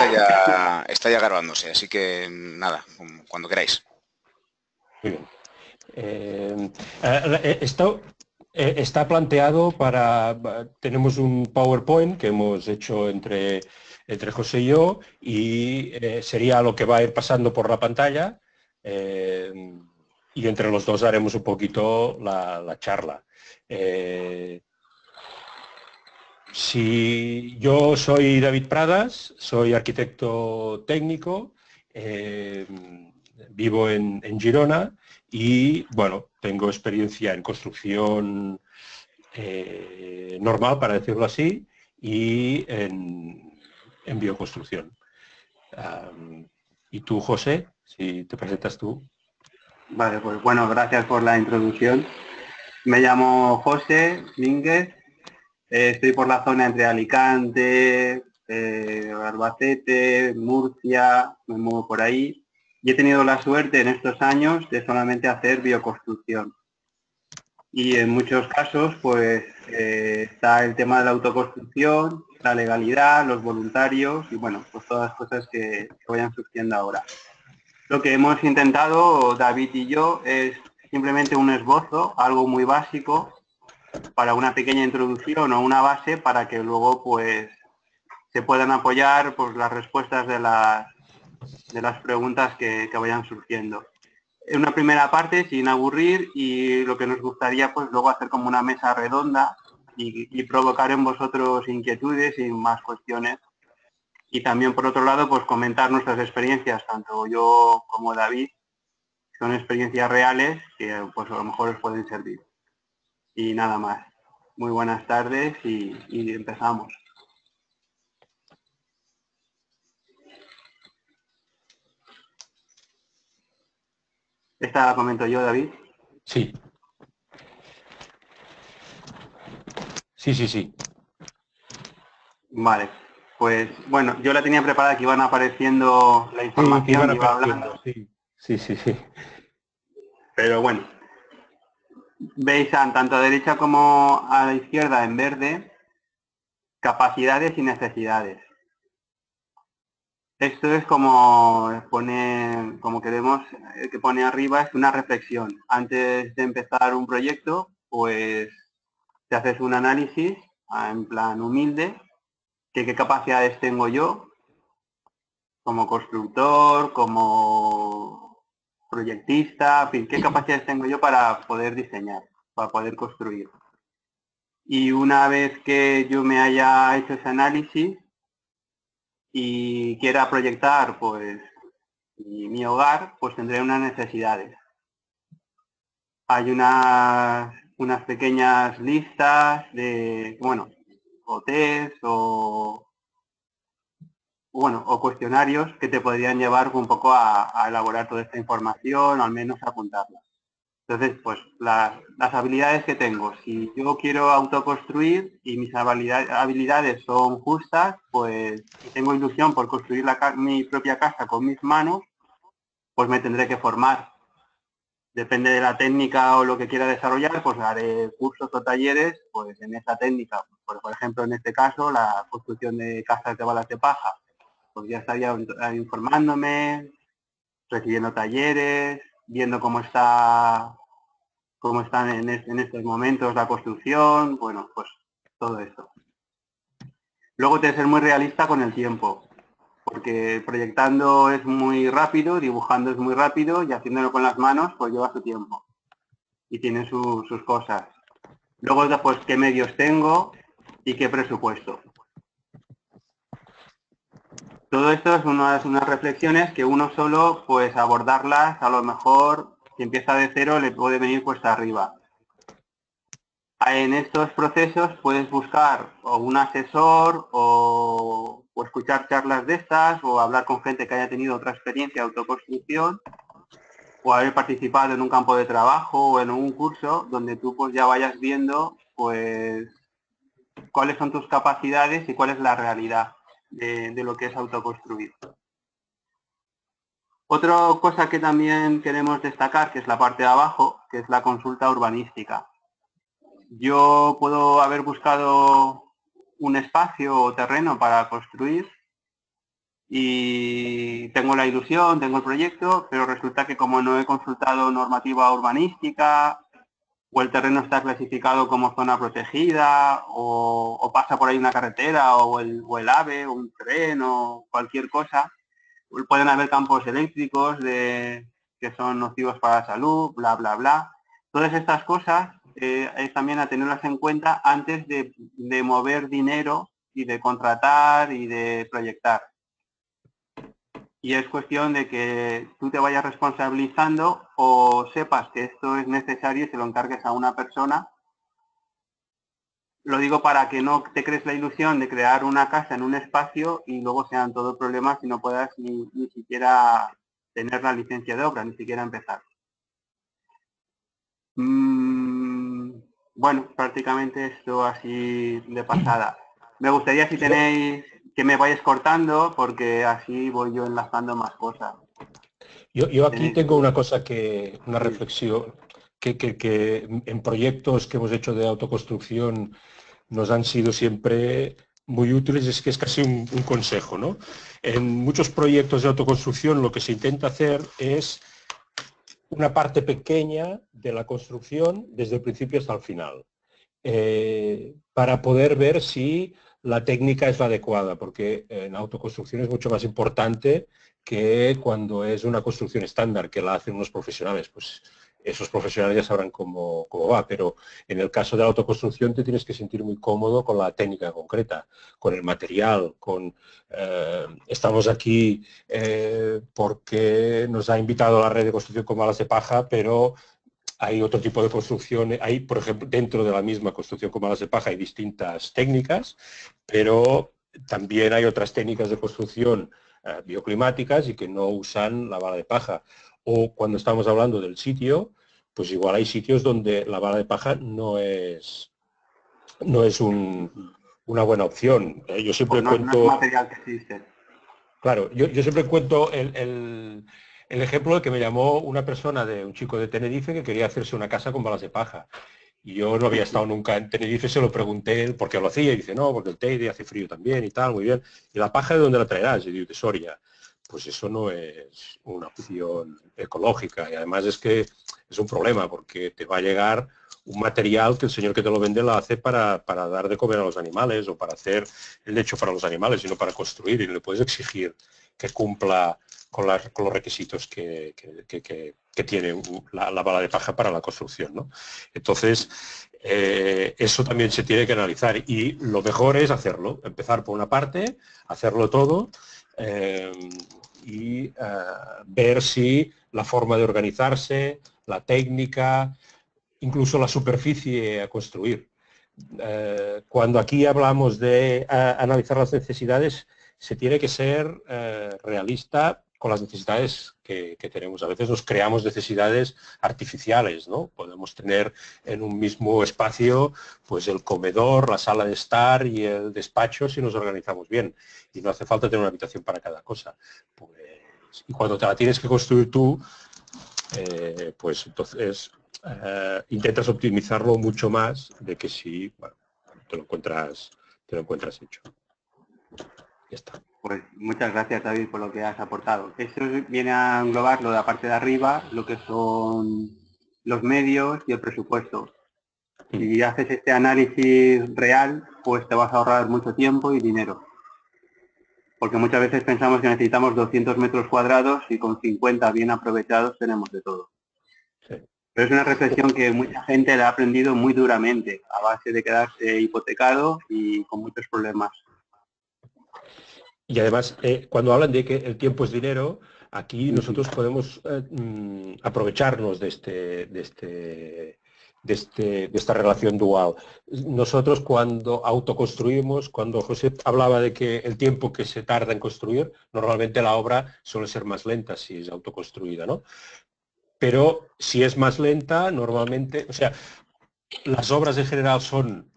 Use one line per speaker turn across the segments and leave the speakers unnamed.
está ya grabándose, así que nada, cuando queráis.
Muy bien. Esto está planteado tenemos un PowerPoint que hemos hecho entre José y yo y sería lo que va a ir pasando por la pantalla y entre los dos haremos un poquito la charla. Si yo soy David Pradas, soy arquitecto técnico, vivo en Girona y, bueno, tengo experiencia en construcción normal, para decirlo así, y en bioconstrucción. Y tú, José, si te presentas tú.
Vale, pues bueno, gracias por la introducción. Me llamo José Mínguez, estoy por la zona entre Alicante, Albacete, Murcia, me muevo por ahí y he tenido la suerte en estos años de solamente hacer bioconstrucción. Y en muchos casos pues está el tema de la autoconstrucción, la legalidad, los voluntarios y bueno, pues todas las cosas que vayan surgiendo ahora. Lo que hemos intentado, David y yo, es simplemente un esbozo, algo muy básico, para una pequeña introducción o una base para que luego pues se puedan apoyar pues, las respuestas de las preguntas que vayan surgiendo. En una primera parte, sin aburrir, y lo que nos gustaría pues luego hacer como una mesa redonda y provocar en vosotros inquietudes y más cuestiones. Y también, por otro lado, pues comentar nuestras experiencias, tanto yo como David, son experiencias reales que pues a lo mejor os pueden servir. Y nada más. Muy buenas tardes y empezamos. ¿Esta la comento yo, David?
Sí. Sí.
Vale. Pues bueno, yo la tenía preparada que iban apareciendo la información
que iban
que iba
apareciendo,
hablando.
Sí.
Pero bueno, veis tanto a derecha como a la izquierda en verde, capacidades y necesidades. Esto es como queremos, que pone arriba, es una reflexión. Antes de empezar un proyecto, pues te haces un análisis en plan humilde, qué capacidades tengo yo como constructor, como proyectista, en fin, qué capacidades tengo yo para poder diseñar, para poder construir. Y una vez que yo me haya hecho ese análisis y quiera proyectar pues mi hogar, pues tendré unas necesidades. Hay unas pequeñas listas de, bueno, o test o cuestionarios que te podrían llevar un poco a elaborar toda esta información o al menos a apuntarla. Entonces, pues las habilidades que tengo, si yo quiero autoconstruir y mis habilidades son justas, pues si tengo ilusión por construir mi propia casa con mis manos, pues me tendré que formar. Depende de la técnica o lo que quiera desarrollar, pues haré cursos o talleres pues en esa técnica. Por ejemplo, en este caso, la construcción de casas de balas de paja. Pues ya estaría informándome, recibiendo talleres, viendo cómo están en estos momentos la construcción, bueno, pues todo esto. Luego tienes que ser muy realista con el tiempo, porque proyectando es muy rápido, dibujando es muy rápido y haciéndolo con las manos pues lleva su tiempo y tiene sus cosas. Luego después qué medios tengo y qué presupuesto. Todo esto es unas reflexiones que uno solo, pues abordarlas, a lo mejor, si empieza de cero, le puede venir cuesta arriba. En estos procesos puedes buscar o un asesor o escuchar charlas de estas o hablar con gente que haya tenido otra experiencia de autoconstrucción o haber participado en un campo de trabajo o en un curso donde tú pues ya vayas viendo pues cuáles son tus capacidades y cuál es la realidad de lo que es autoconstruir. Otra cosa que también queremos destacar, que es la parte de abajo, que es la consulta urbanística. Yo puedo haber buscado un espacio o terreno para construir y tengo la ilusión, tengo el proyecto, pero resulta que como no he consultado normativa urbanística o el terreno está clasificado como zona protegida o pasa por ahí una carretera o el AVE o un tren o cualquier cosa, pueden haber campos eléctricos que son nocivos para la salud, bla, bla, bla. Todas estas cosas es también a tenerlas en cuenta antes de mover dinero y de contratar y de proyectar. Y es cuestión de que tú te vayas responsabilizando o sepas que esto es necesario y se lo encargues a una persona. Lo digo para que no te crees la ilusión de crear una casa en un espacio y luego sean todos problemas y no puedas ni siquiera tener la licencia de obra, ni siquiera empezar. Bueno, prácticamente esto así de pasada. Me gustaría si tenéis que me vayáis cortando porque así voy yo enlazando más cosas.
Yo aquí tengo una cosa una reflexión, que en proyectos que hemos hecho de autoconstrucción nos han sido siempre muy útiles, es que es casi un consejo, ¿no? En muchos proyectos de autoconstrucción lo que se intenta hacer es una parte pequeña de la construcción desde el principio hasta el final, para poder ver si la técnica es la adecuada, porque en autoconstrucción es mucho más importante que cuando es una construcción estándar que la hacen unos profesionales. Pues esos profesionales ya sabrán cómo va, pero en el caso de la autoconstrucción te tienes que sentir muy cómodo con la técnica concreta, con el material, estamos aquí porque nos ha invitado la red de construcción con balas de paja, pero hay otro tipo de construcciones, hay, por ejemplo, dentro de la misma construcción con balas de paja hay distintas técnicas, pero también hay otras técnicas de construcción bioclimáticas y que no usan la bala de paja. O cuando estamos hablando del sitio, pues igual hay sitios donde la bala de paja no es una buena opción. Yo siempre
No
cuento...
es un material que existe.
Claro, yo siempre cuento el ejemplo de que me llamó una persona un chico de Tenerife que quería hacerse una casa con balas de paja. Y yo no había estado nunca en Tenerife, se lo pregunté él por qué lo hacía, y dice, no, porque el Teide hace frío también y tal, muy bien. ¿Y la paja de dónde la traerás? Y digo, de Soria. Pues eso no es una opción ecológica, y además es que es un problema, porque te va a llegar un material que el señor que te lo vende lo hace para dar de comer a los animales o para hacer el lecho para los animales, sino para construir, y le puedes exigir que cumpla con los requisitos que tiene la bala de paja para la construcción, ¿no? Entonces, eso también se tiene que analizar y lo mejor es hacerlo, empezar por una parte, hacerlo todo y ver si la forma de organizarse, la técnica, incluso la superficie a construir. Cuando aquí hablamos de analizar las necesidades, se tiene que ser realista con las necesidades que tenemos. A veces nos creamos necesidades artificiales, ¿no? Podemos tener en un mismo espacio pues el comedor, la sala de estar y el despacho si nos organizamos bien. Y no hace falta tener una habitación para cada cosa. Pues, y cuando te la tienes que construir tú, pues entonces intentas optimizarlo mucho más de que si bueno, te lo encuentras hecho. Ya está.
Pues muchas gracias, David, por lo que has aportado. Eso viene a englobar lo de la parte de arriba, lo que son los medios y el presupuesto. Si haces este análisis real, pues te vas a ahorrar mucho tiempo y dinero. Porque muchas veces pensamos que necesitamos 200 metros cuadrados y con 50 bien aprovechados tenemos de todo. Sí. Pero es una reflexión que mucha gente la ha aprendido muy duramente, a base de quedarse hipotecado y con muchos problemas.
Y además, cuando hablan de que el tiempo es dinero, aquí nosotros podemos aprovecharnos de esta relación dual. Nosotros cuando autoconstruimos, cuando José hablaba de que el tiempo que se tarda en construir, normalmente la obra suele ser más lenta si es autoconstruida, ¿no? Pero si es más lenta, normalmente, o sea, las obras en general son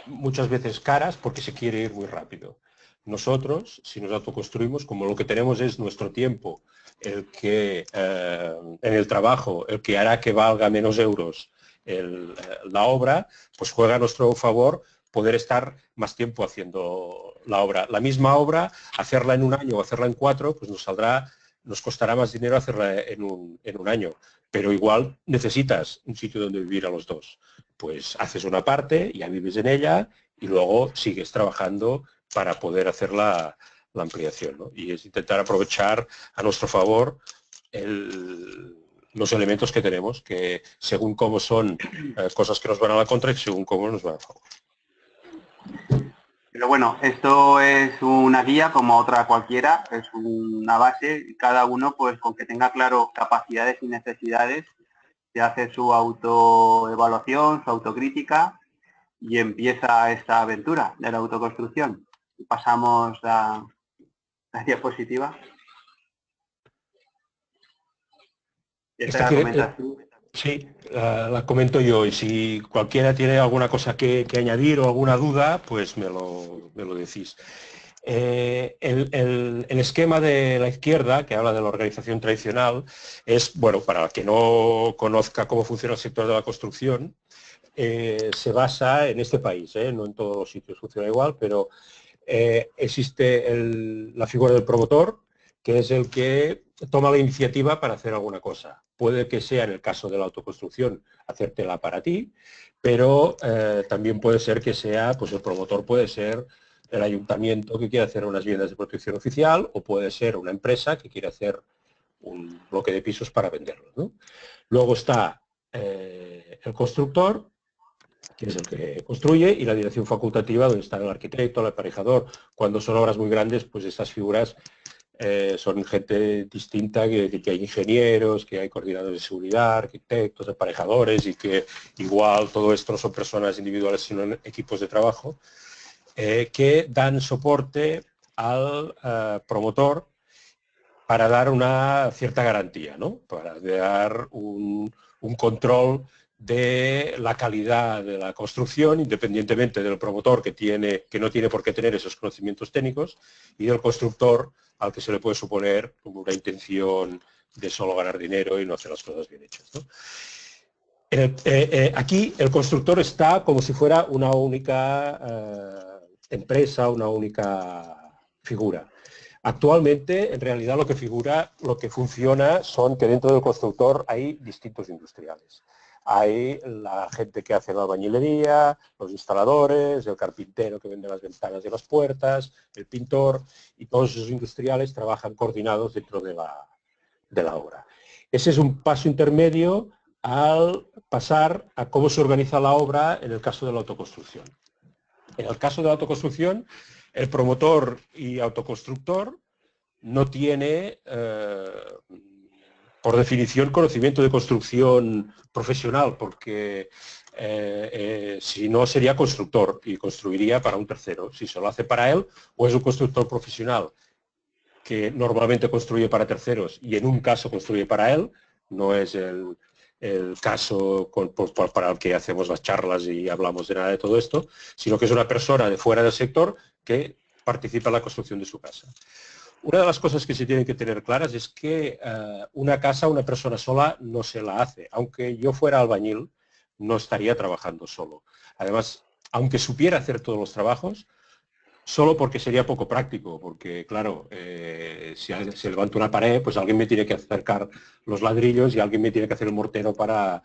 muchas veces caras porque se quiere ir muy rápido. Nosotros, si nos autoconstruimos, como lo que tenemos es nuestro tiempo, el que en el trabajo, el que hará que valga menos euros la obra, pues juega a nuestro favor poder estar más tiempo haciendo la obra. La misma obra, hacerla en un año o hacerla en 4, pues nos costará más dinero hacerla en un año. Pero igual necesitas un sitio donde vivir a los dos. Pues haces una parte, ya vives en ella y luego sigues trabajando para poder hacer la ampliación, ¿no? Y es intentar aprovechar a nuestro favor los elementos que tenemos, que según cómo son cosas que nos van a la contra y según cómo nos van a favor.
Pero bueno, esto es una guía como otra cualquiera, es una base, y cada uno pues con que tenga claro capacidades y necesidades, se hace su autoevaluación, su autocrítica y empieza esta aventura de la autoconstrucción. Pasamos a la diapositiva. ¿Esta la comentas tú?
Sí, la comento yo, y si cualquiera tiene alguna cosa que añadir o alguna duda, pues me lo decís. El esquema de la izquierda, que habla de la organización tradicional, es, bueno, para el que no conozca cómo funciona el sector de la construcción, se basa en este país, no en todos los sitios funciona igual, pero existe la figura del promotor, que es el que toma la iniciativa para hacer alguna cosa. Puede que sea, en el caso de la autoconstrucción, hacértela para ti, pero también puede ser que sea, pues el promotor puede ser el ayuntamiento que quiere hacer unas viviendas de protección oficial, o puede ser una empresa que quiere hacer un bloque de pisos para venderlos, ¿no? Luego está el constructor, que es el que construye, y la dirección facultativa, donde está el arquitecto, el aparejador. Cuando son obras muy grandes, pues estas figuras son gente distinta, que hay ingenieros, que hay coordinadores de seguridad, arquitectos, aparejadores, y que igual todo esto no son personas individuales, sino equipos de trabajo, que dan soporte al promotor para dar una cierta garantía, ¿no? Para dar un control de la calidad de la construcción, independientemente del promotor que no tiene por qué tener esos conocimientos técnicos, y del constructor al que se le puede suponer como una intención de solo ganar dinero y no hacer las cosas bien hechas, ¿no? Aquí el constructor está como si fuera una única empresa, una única figura. Actualmente, en realidad, lo que funciona son que dentro del constructor hay distintos industriales. Hay la gente que hace la albañilería, los instaladores, el carpintero que vende las ventanas y las puertas, el pintor, y todos esos industriales trabajan coordinados dentro de la obra. Ese es un paso intermedio al pasar a cómo se organiza la obra en el caso de la autoconstrucción. En el caso de la autoconstrucción, el promotor y autoconstructor no tiene, por definición, conocimiento de construcción profesional, porque si no sería constructor y construiría para un tercero. Si se lo hace para él, o es un constructor profesional que normalmente construye para terceros y en un caso construye para él, no es el caso para el que hacemos las charlas y hablamos de nada de todo esto, sino que es una persona de fuera del sector que participa en la construcción de su casa. Una de las cosas que se tienen que tener claras es que una casa, una persona sola no se la hace. Aunque yo fuera albañil, no estaría trabajando solo. Además, aunque supiera hacer todos los trabajos, solo porque sería poco práctico, porque claro, si se levanta una pared, pues alguien me tiene que acercar los ladrillos y alguien me tiene que hacer el mortero para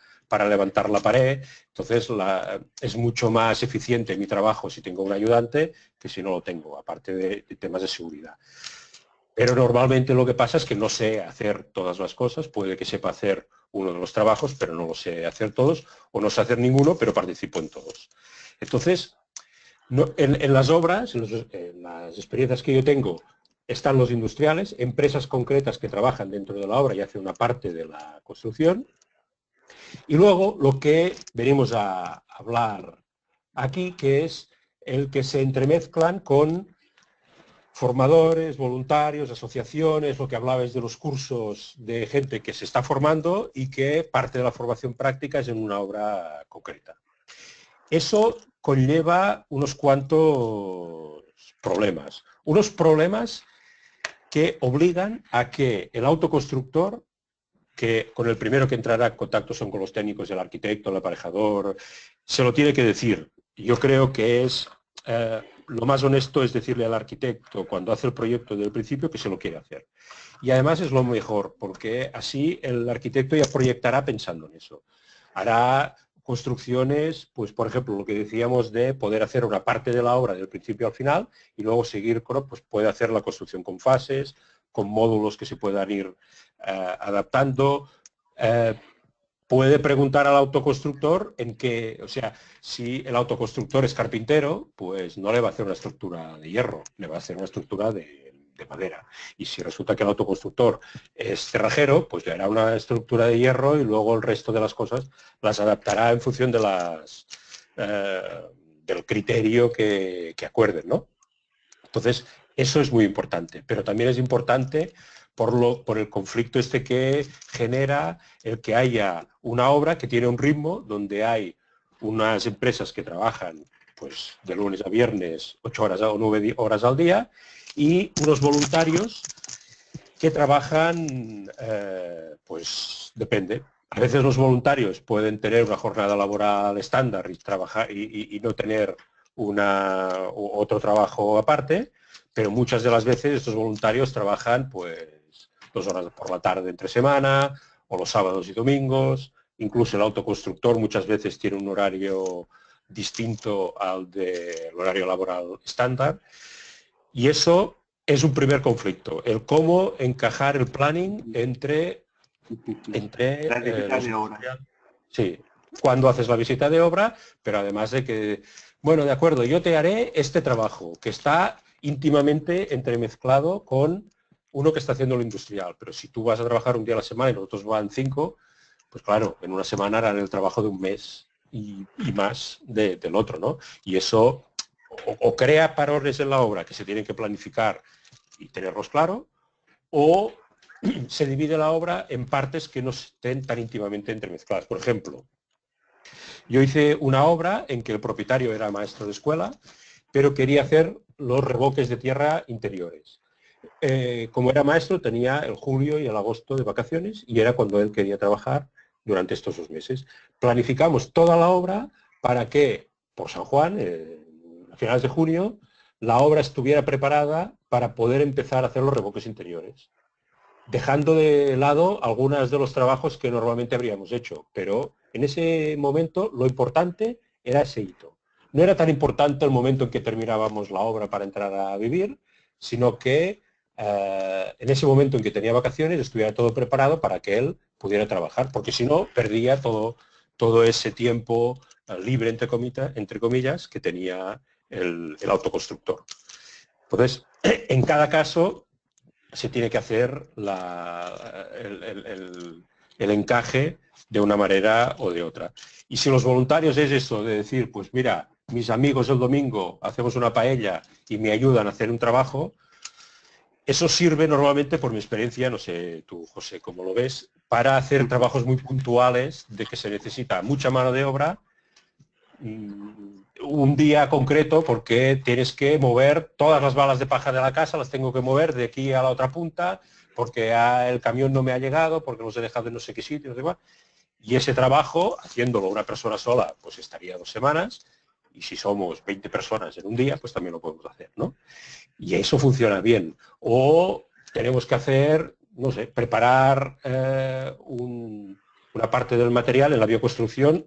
levantar la pared. Entonces es mucho más eficiente mi trabajo si tengo un ayudante que si no lo tengo, aparte de temas de seguridad. Pero normalmente lo que pasa es que no sé hacer todas las cosas, puede que sepa hacer uno de los trabajos, pero no lo sé hacer todos, o no sé hacer ninguno, pero participo en todos. Entonces, en las obras, en las experiencias que yo tengo, están los industriales, empresas concretas que trabajan dentro de la obra y hacen una parte de la construcción. Y luego lo que venimos a hablar aquí, que es el que se entremezclan con formadores, voluntarios, asociaciones, lo que hablabais de los cursos de gente que se está formando y que parte de la formación práctica es en una obra concreta. Eso conlleva unos cuantos problemas. Unos problemas que obligan a que el autoconstructor, que con el primero que entrará en contacto son con los técnicos, el arquitecto, el aparejador, se lo tiene que decir yo creo que es lo más honesto es decirle al arquitecto cuando hace el proyecto desde el principio que se lo quiere hacer. Y además es lo mejor, porque así el arquitecto ya proyectará pensando en eso. Hará construcciones, pues por ejemplo, lo que decíamos de poder hacer una parte de la obra del principio al final y luego seguir con, pues puede hacer la construcción con fases, con módulos que se puedan ir adaptando. Puede preguntar al autoconstructor en qué, o sea, si el autoconstructor es carpintero, pues no le va a hacer una estructura de hierro, le va a hacer una estructura de madera. Y si resulta que el autoconstructor es cerrajero, pues le hará una estructura de hierro y luego el resto de las cosas las adaptará en función de del criterio que acuerden, ¿no? Entonces, eso es muy importante, pero también es importante por el conflicto este que genera el que haya una obra que tiene un ritmo donde hay unas empresas que trabajan pues de lunes a viernes 8 horas o 9 horas al día y unos voluntarios que trabajan, pues depende. A veces los voluntarios pueden tener una jornada laboral estándar y trabajar y no tener otro trabajo aparte, pero muchas de las veces estos voluntarios trabajan pues 2 horas por la tarde entre semana o los sábados y domingos. Incluso el autoconstructor muchas veces tiene un horario distinto al del horario laboral estándar. Y eso es un primer conflicto, el cómo encajar el planning entre
Las visitas de obra.
Sí, cuando haces la visita de obra, pero además de que, bueno, de acuerdo, yo te haré este trabajo que está íntimamente entremezclado con uno que está haciendo lo industrial, pero si tú vas a trabajar un día a la semana y los otros van 5, pues claro, en una semana harán el trabajo de un mes y más del otro, ¿no? Y eso o crea parones en la obra que se tienen que planificar y tenerlos claro, o se divide la obra en partes que no estén tan íntimamente entremezcladas. Por ejemplo, yo hice una obra en que el propietario era maestro de escuela, pero quería hacer los revoques de tierra interiores. Como era maestro, tenía el julio y el agosto de vacaciones y era cuando él quería trabajar durante estos 2 meses. Planificamos toda la obra para que, por San Juan, a finales de junio, la obra estuviera preparada para poder empezar a hacer los revoques interiores, dejando de lado algunos de los trabajos que normalmente habríamos hecho, pero en ese momento lo importante era ese hito. No era tan importante el momento en que terminábamos la obra para entrar a vivir, sino que en ese momento en que tenía vacaciones estuviera todo preparado para que él pudiera trabajar, porque si no, perdía todo ese tiempo libre, entre comillas, que tenía el autoconstructor. Entonces, en cada caso, se tiene que hacer el encaje de una manera o de otra. Y si los voluntarios es eso, de decir, pues mira, mis amigos el domingo hacemos una paella y me ayudan a hacer un trabajo, eso sirve normalmente, por mi experiencia, no sé tú, José, cómo lo ves, para hacer trabajos muy puntuales de que se necesita mucha mano de obra, un día concreto porque tienes que mover todas las balas de paja de la casa, las tengo que mover de aquí a la otra punta porque el camión no me ha llegado, porque los he dejado en no sé qué sitio, no sé cuál. Y ese trabajo, haciéndolo una persona sola, pues estaría 2 semanas, y si somos 20 personas en un día, pues también lo podemos hacer, ¿no? Y eso funciona bien. O tenemos que hacer, no sé, preparar una parte del material en la bioconstrucción.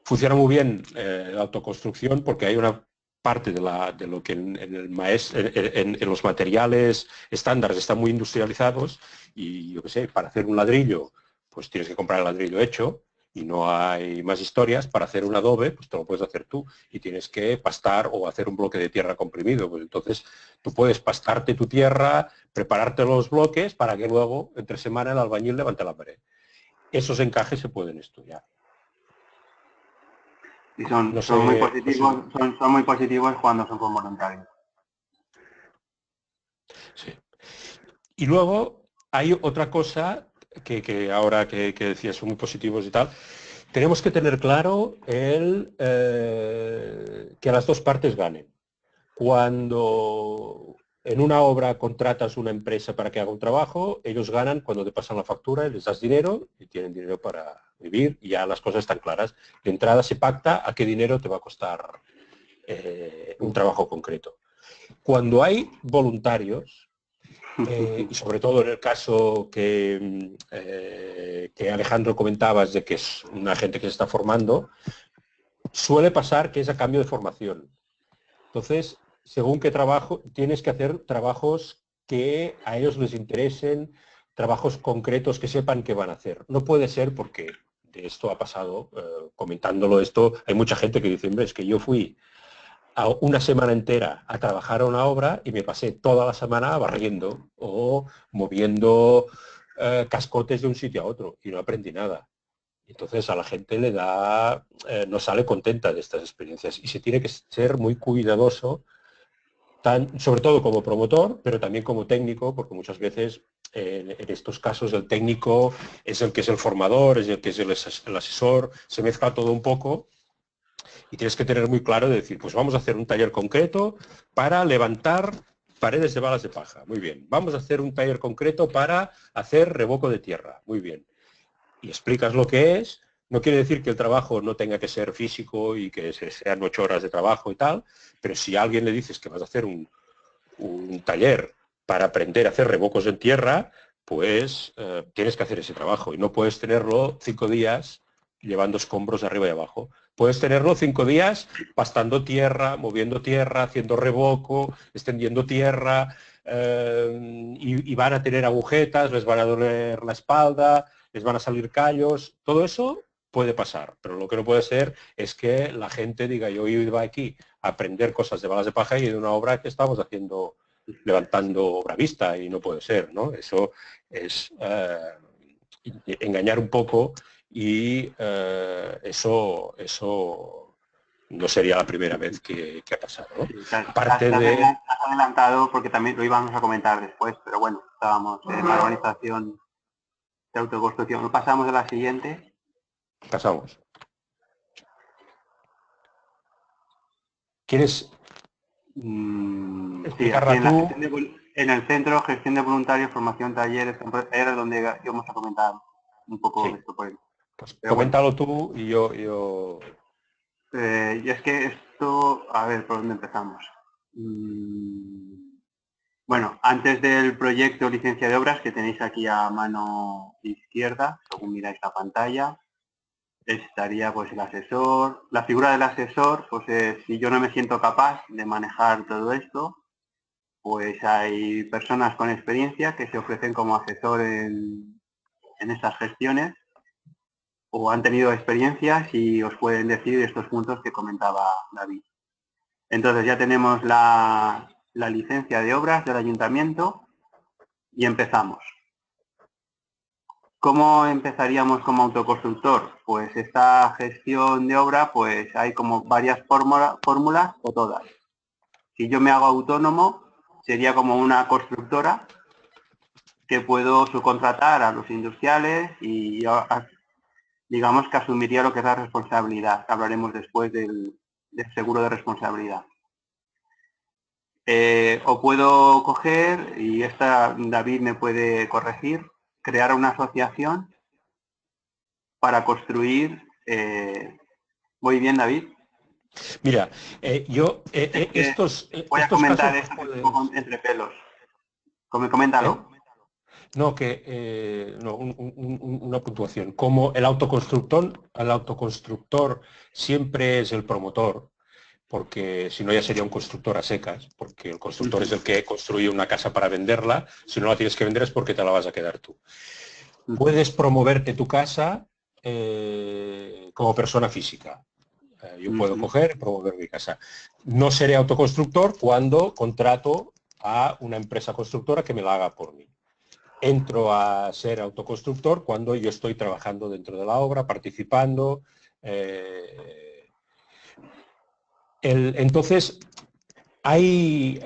Funciona muy bien la autoconstrucción porque hay una parte de lo que en los materiales estándares están muy industrializados y yo qué sé, para hacer un ladrillo pues tienes que comprar el ladrillo hecho y no hay más historias. Para hacer un adobe pues te lo puedes hacer tú y tienes que pastar o hacer un bloque de tierra comprimido. Pues entonces tú puedes pastarte tu tierra, prepararte los bloques para que luego entre semana el albañil levante la pared. Esos encajes se pueden estudiar.
Y son muy positivos, son muy positivos cuando son con voluntarios.
Sí. Y luego hay otra cosa que ahora que decías son muy positivos y tal. Tenemos que tener claro que las dos partes ganen. Cuando en una obra contratas una empresa para que haga un trabajo, ellos ganan cuando te pasan la factura, les das dinero y tienen dinero para vivir y ya las cosas están claras. De entrada se pacta a qué dinero te va a costar un trabajo concreto. Cuando hay voluntarios, y sobre todo en el caso que Alejandro comentabas de que es una gente que se está formando, suele pasar que es a cambio de formación. Entonces, según qué trabajo, tienes que hacer trabajos que a ellos les interesen, trabajos concretos que sepan qué van a hacer. No puede ser porque de esto ha pasado, comentándolo esto, hay mucha gente que dice, hombre, es que yo fui a una semana entera a trabajar a una obra y me pasé toda la semana barriendo o moviendo cascotes de un sitio a otro y no aprendí nada. Entonces a la gente le da, no sale contenta de estas experiencias y se tiene que ser muy cuidadoso, sobre todo como promotor, pero también como técnico, porque muchas veces en estos casos el técnico es el que es el formador, es el que es el asesor, se mezcla todo un poco. Y tienes que tener muy claro de decir, pues vamos a hacer un taller concreto para levantar paredes de balas de paja. Muy bien. Vamos a hacer un taller concreto para hacer revoco de tierra. Muy bien. Y explicas lo que es. No quiere decir que el trabajo no tenga que ser físico y que sean 8 horas de trabajo y tal, pero si a alguien le dices que vas a hacer un taller para aprender a hacer revocos en tierra, pues tienes que hacer ese trabajo y no puedes tenerlo 5 días llevando escombros de arriba y abajo. Puedes tenerlo 5 días pastando tierra, moviendo tierra, haciendo revoco, extendiendo tierra, y van a tener agujetas, les van a doler la espalda, les van a salir callos, todo eso puede pasar, pero lo que no puede ser es que la gente diga, yo iba aquí a aprender cosas de balas de paja y de una obra que estamos haciendo, levantando obra vista, y no puede ser, ¿no? Eso es engañar un poco y eso no sería la primera vez que ha pasado, ¿no?
Aparte has adelantado, porque también lo íbamos a comentar después, pero bueno, estábamos en la organización de autoconstrucción. Pasamos a la siguiente.
Pasamos. ¿Quieres explicarla tú?
En el centro, gestión de voluntarios, formación, talleres, era donde íbamos a comentar un poco
sí.
esto. Pues
coméntalo tú y yo...
y es que esto, a ver, ¿por dónde empezamos? Bueno, antes del proyecto licencia de obras que tenéis aquí a mano izquierda, según miráis la pantalla, estaría pues el asesor. La figura del asesor, pues si yo no me siento capaz de manejar todo esto, pues hay personas con experiencia que se ofrecen como asesor en estas gestiones o han tenido experiencias y os pueden decir estos puntos que comentaba David. Entonces ya tenemos la licencia de obras del ayuntamiento y empezamos. ¿Cómo empezaríamos como autoconstructor? Pues esta gestión de obra, pues hay como varias fórmulas o todas. Si yo me hago autónomo, sería como una constructora que puedo subcontratar a los industriales y digamos que asumiría lo que es la responsabilidad. Hablaremos después del seguro de responsabilidad. O puedo coger, y esta David me puede corregir, crear una asociación para construir... muy bien, David.
Mira, yo
voy a comentar esto un poco entre pelos. Coméntalo.
No, una puntuación. Como el autoconstructor siempre es el promotor, porque si no ya sería un constructor a secas, porque el constructor es el que construye una casa para venderla, si no la tienes que vender es porque te la vas a quedar tú. Puedes promoverte tu casa como persona física. Yo puedo coger y promover mi casa. No seré autoconstructor cuando contrato a una empresa constructora que me la haga por mí. Entro a ser autoconstructor cuando yo estoy trabajando dentro de la obra, participando. Entonces, hay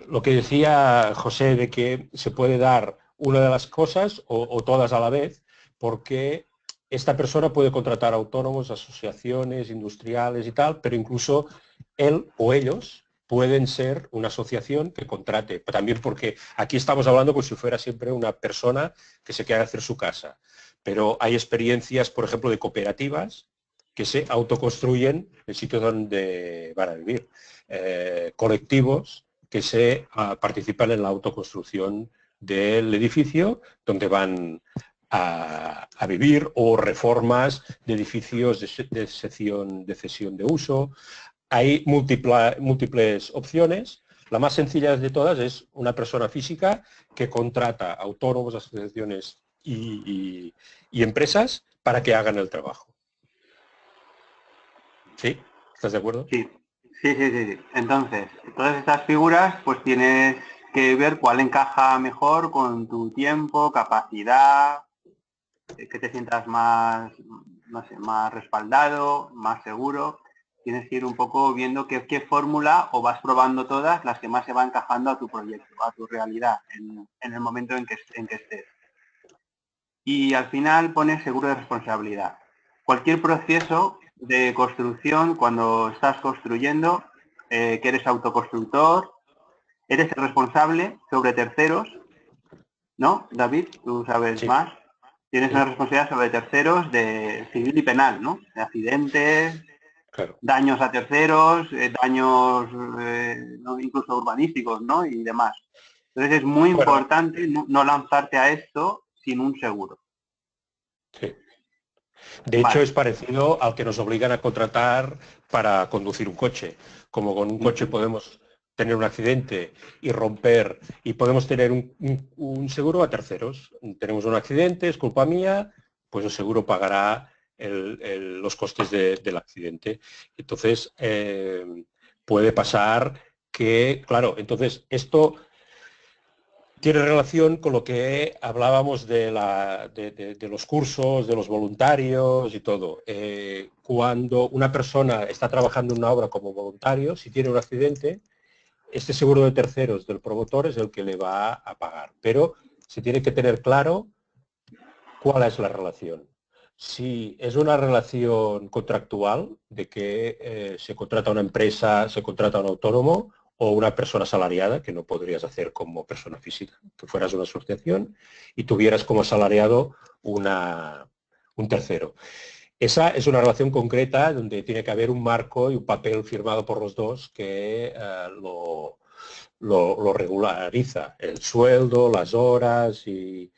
lo que decía José de que se puede dar una de las cosas o todas a la vez, porque esta persona puede contratar autónomos, asociaciones, industriales y tal, pero incluso él o ellos pueden ser una asociación que contrate, también porque aquí estamos hablando como si fuera siempre una persona que se quiera hacer su casa, pero hay experiencias, por ejemplo, de cooperativas que se autoconstruyen el sitio donde van a vivir, colectivos que se participan en la autoconstrucción del edificio donde van a vivir, o reformas de edificios de cesión de uso. Hay múltiples opciones. La más sencilla de todas es una persona física que contrata autónomos, asociaciones y empresas para que hagan el trabajo. ¿Sí? ¿Estás de acuerdo?
Sí. Sí. Entonces, todas estas figuras pues tienes que ver cuál encaja mejor con tu tiempo, capacidad, que te sientas más, no sé, más respaldado, más seguro. Tienes que ir un poco viendo qué fórmula, o vas probando todas las que más se van encajando a tu proyecto, a tu realidad, en el momento en que estés. Y al final pones seguro de responsabilidad. Cualquier proceso de construcción, cuando estás construyendo, que eres autoconstructor, eres el responsable sobre terceros, ¿no? David, tú sabes
Sí.
más. Tienes
Sí.
una responsabilidad sobre terceros de civil y penal, ¿no? De accidentes,
Claro.
daños a terceros, daños ¿no? incluso urbanísticos, ¿no? Y demás. Entonces es muy importante no lanzarte a esto sin un seguro.
Sí. De hecho, es parecido al que nos obligan a contratar para conducir un coche. Como con un coche podemos tener un accidente y romper, y podemos tener un seguro a terceros. Tenemos un accidente, es culpa mía, pues el seguro pagará los costes del accidente. Entonces, puede pasar que, claro, entonces esto tiene relación con lo que hablábamos de los cursos, de los voluntarios y todo. Cuando una persona está trabajando en una obra como voluntario, si tiene un accidente, este seguro de terceros del promotor es el que le va a pagar. Pero se tiene que tener claro cuál es la relación. Si es una relación contractual, de que se contrata a una empresa, se contrata a un autónomo, o una persona asalariada, que no podrías hacer como persona física, que fueras una asociación y tuvieras como asalariado un tercero. Esa es una relación concreta donde tiene que haber un marco y un papel firmado por los dos que lo regulariza. El sueldo, las horas y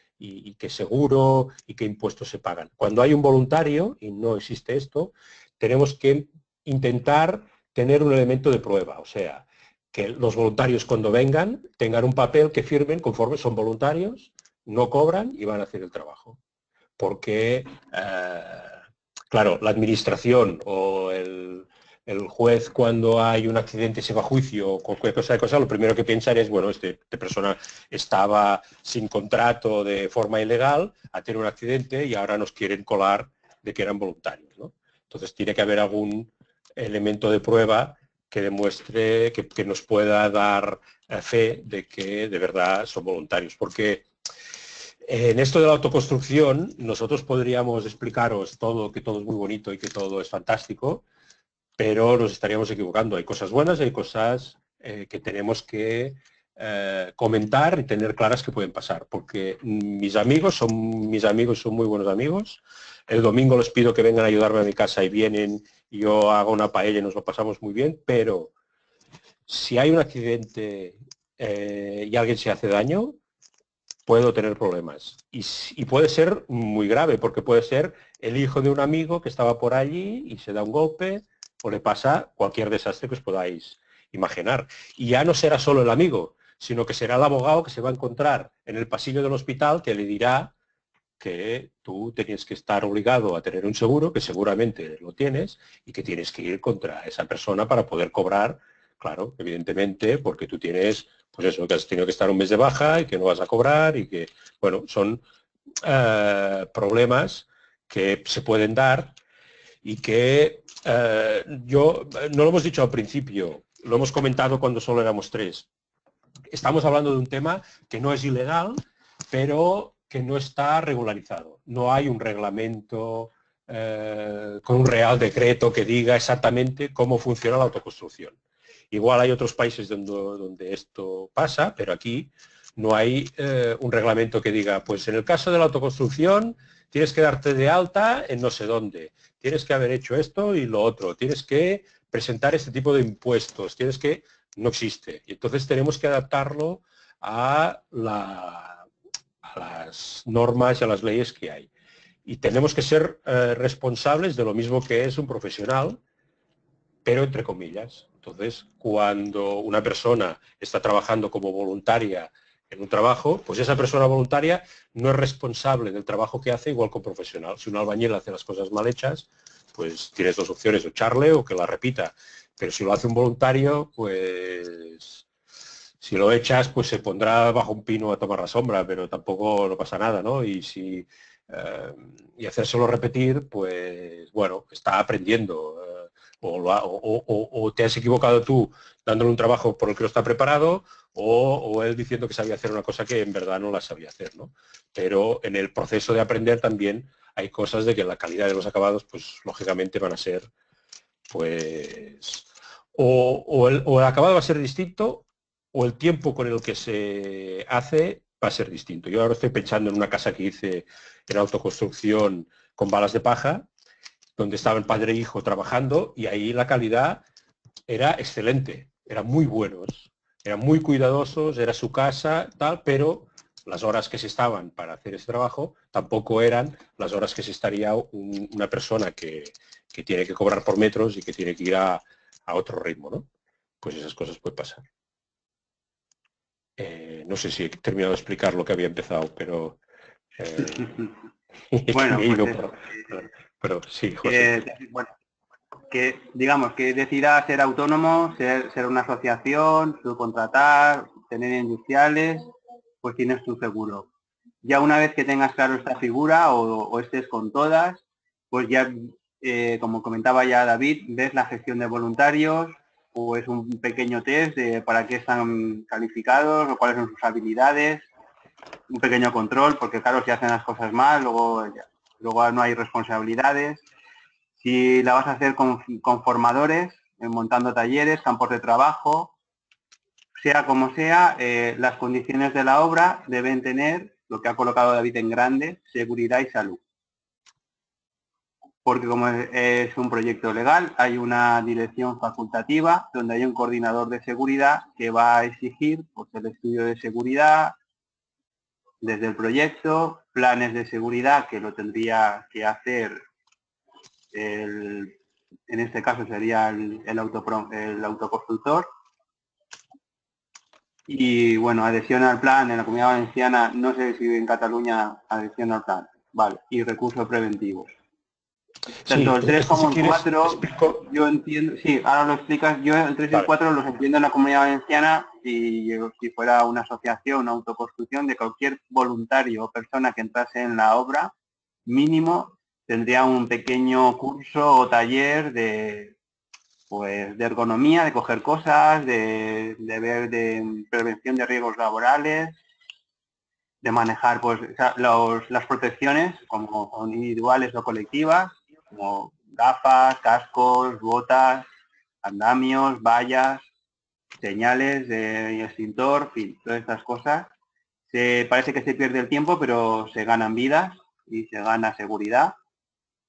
qué seguro y qué impuestos se pagan. Cuando hay un voluntario, y no existe esto, tenemos que intentar tener un elemento de prueba, o sea, que los voluntarios cuando vengan tengan un papel que firmen conforme son voluntarios, no cobran y van a hacer el trabajo. Porque, claro, la administración o el juez, cuando hay un accidente, se va a juicio o cualquier cosa, lo primero que piensan es, bueno, esta persona estaba sin contrato de forma ilegal, ha tenido un accidente y ahora nos quieren colar de que eran voluntarios, ¿no? Entonces tiene que haber algún elemento de prueba que demuestre, que nos pueda dar fe de que de verdad son voluntarios. Porque en esto de la autoconstrucción, nosotros podríamos explicaros todo, que todo es muy bonito y que todo es fantástico, pero nos estaríamos equivocando. Hay cosas buenas y hay cosas que tenemos que comentar y tener claras que pueden pasar, porque mis amigos son muy buenos amigos. El domingo les pido que vengan a ayudarme a mi casa y vienen, y yo hago una paella y nos lo pasamos muy bien, pero si hay un accidente y alguien se hace daño, puedo tener problemas. Y puede ser muy grave, porque puede ser el hijo de un amigo que estaba por allí y se da un golpe, o le pasa cualquier desastre que os podáis imaginar. Y ya no será solo el amigo, sino que será el abogado que se va a encontrar en el pasillo del hospital, que le dirá que tú tienes que estar obligado a tener un seguro, que seguramente lo tienes, y que tienes que ir contra esa persona para poder cobrar, claro, evidentemente, porque tú tienes, pues eso, que has tenido que estar un mes de baja y que no vas a cobrar, y que, bueno, son problemas que se pueden dar y que no lo hemos dicho al principio, lo hemos comentado cuando solo éramos tres. Estamos hablando de un tema que no es ilegal, pero que no está regularizado. No hay un reglamento con un real decreto que diga exactamente cómo funciona la autoconstrucción. Igual hay otros países donde esto pasa, pero aquí no hay un reglamento que diga, pues en el caso de la autoconstrucción tienes que darte de alta en no sé dónde, tienes que haber hecho esto y lo otro, tienes que presentar este tipo de impuestos, tienes que... No existe. Y entonces tenemos que adaptarlo a las normas y a las leyes que hay. Y tenemos que ser responsables de lo mismo que es un profesional, pero entre comillas. Entonces, cuando una persona está trabajando como voluntaria en un trabajo, pues esa persona voluntaria no es responsable del trabajo que hace igual que un profesional. Si un albañil hace las cosas mal hechas, pues tienes dos opciones, o echarle o que la repita. Pero si lo hace un voluntario, pues si lo echas, pues se pondrá bajo un pino a tomar la sombra, pero tampoco no pasa nada, ¿no? Y hacérselo repetir, pues bueno, está aprendiendo. O te has equivocado tú dándole un trabajo por el que no está preparado, o él diciendo que sabía hacer una cosa que en verdad no la sabía hacer, ¿no? Pero en el proceso de aprender también hay cosas de que la calidad de los acabados, pues lógicamente van a ser, pues, o el acabado va a ser distinto, o el tiempo con el que se hace va a ser distinto. Yo ahora estoy pensando en una casa que hice en autoconstrucción con balas de paja, donde estaban padre e hijo trabajando, y ahí la calidad era excelente, eran muy buenos, eran muy cuidadosos, era su casa, tal, pero las horas que se estaban para hacer ese trabajo tampoco eran las horas que se estaría una persona que tiene que cobrar por metros y que tiene que ir a otro ritmo, ¿no? Pues esas cosas pueden pasar. No sé si he terminado de explicar lo que había empezado, pero...
Bueno,
me he
pues
ido
eso.
pero sí, José.
Bueno, que digamos que decidas ser autónomo, ser una asociación, subcontratar, tener industriales, pues tienes tu seguro. Ya una vez que tengas claro esta figura o estés con todas, pues ya, como comentaba ya David, ves la gestión de voluntarios, o es un pequeño test de para qué están calificados o cuáles son sus habilidades, un pequeño control, porque claro, si hacen las cosas mal, luego no hay responsabilidades. Si la vas a hacer con formadores, montando talleres, campos de trabajo, sea como sea, las condiciones de la obra deben tener, lo que ha colocado David en grande, seguridad y salud. Porque como es un proyecto legal, hay una dirección facultativa donde hay un coordinador de seguridad que va a exigir pues, el estudio de seguridad desde el proyecto, planes de seguridad que lo tendría que hacer en este caso sería el autoconstructor. Y bueno, adhesión al plan en la Comunidad Valenciana, no sé si en Cataluña adhesión al plan, vale, y recursos preventivos. Tanto
Sí,
el 3 como
si
el 4,
explico.
yo entiendo, sí, ahora lo explicas, yo el 3 y el 4 los entiendo en la Comunidad Valenciana y si fuera una asociación, una autoconstrucción de cualquier voluntario o persona que entrase en la obra, mínimo tendría un pequeño curso o taller de ergonomía, de coger cosas, de ver de prevención de riesgos laborales, de manejar pues las protecciones como individuales o colectivas, como gafas, cascos, botas, andamios, vallas, señales de extintor, en fin, todas estas cosas. Parece que se pierde el tiempo, pero se ganan vidas y se gana seguridad.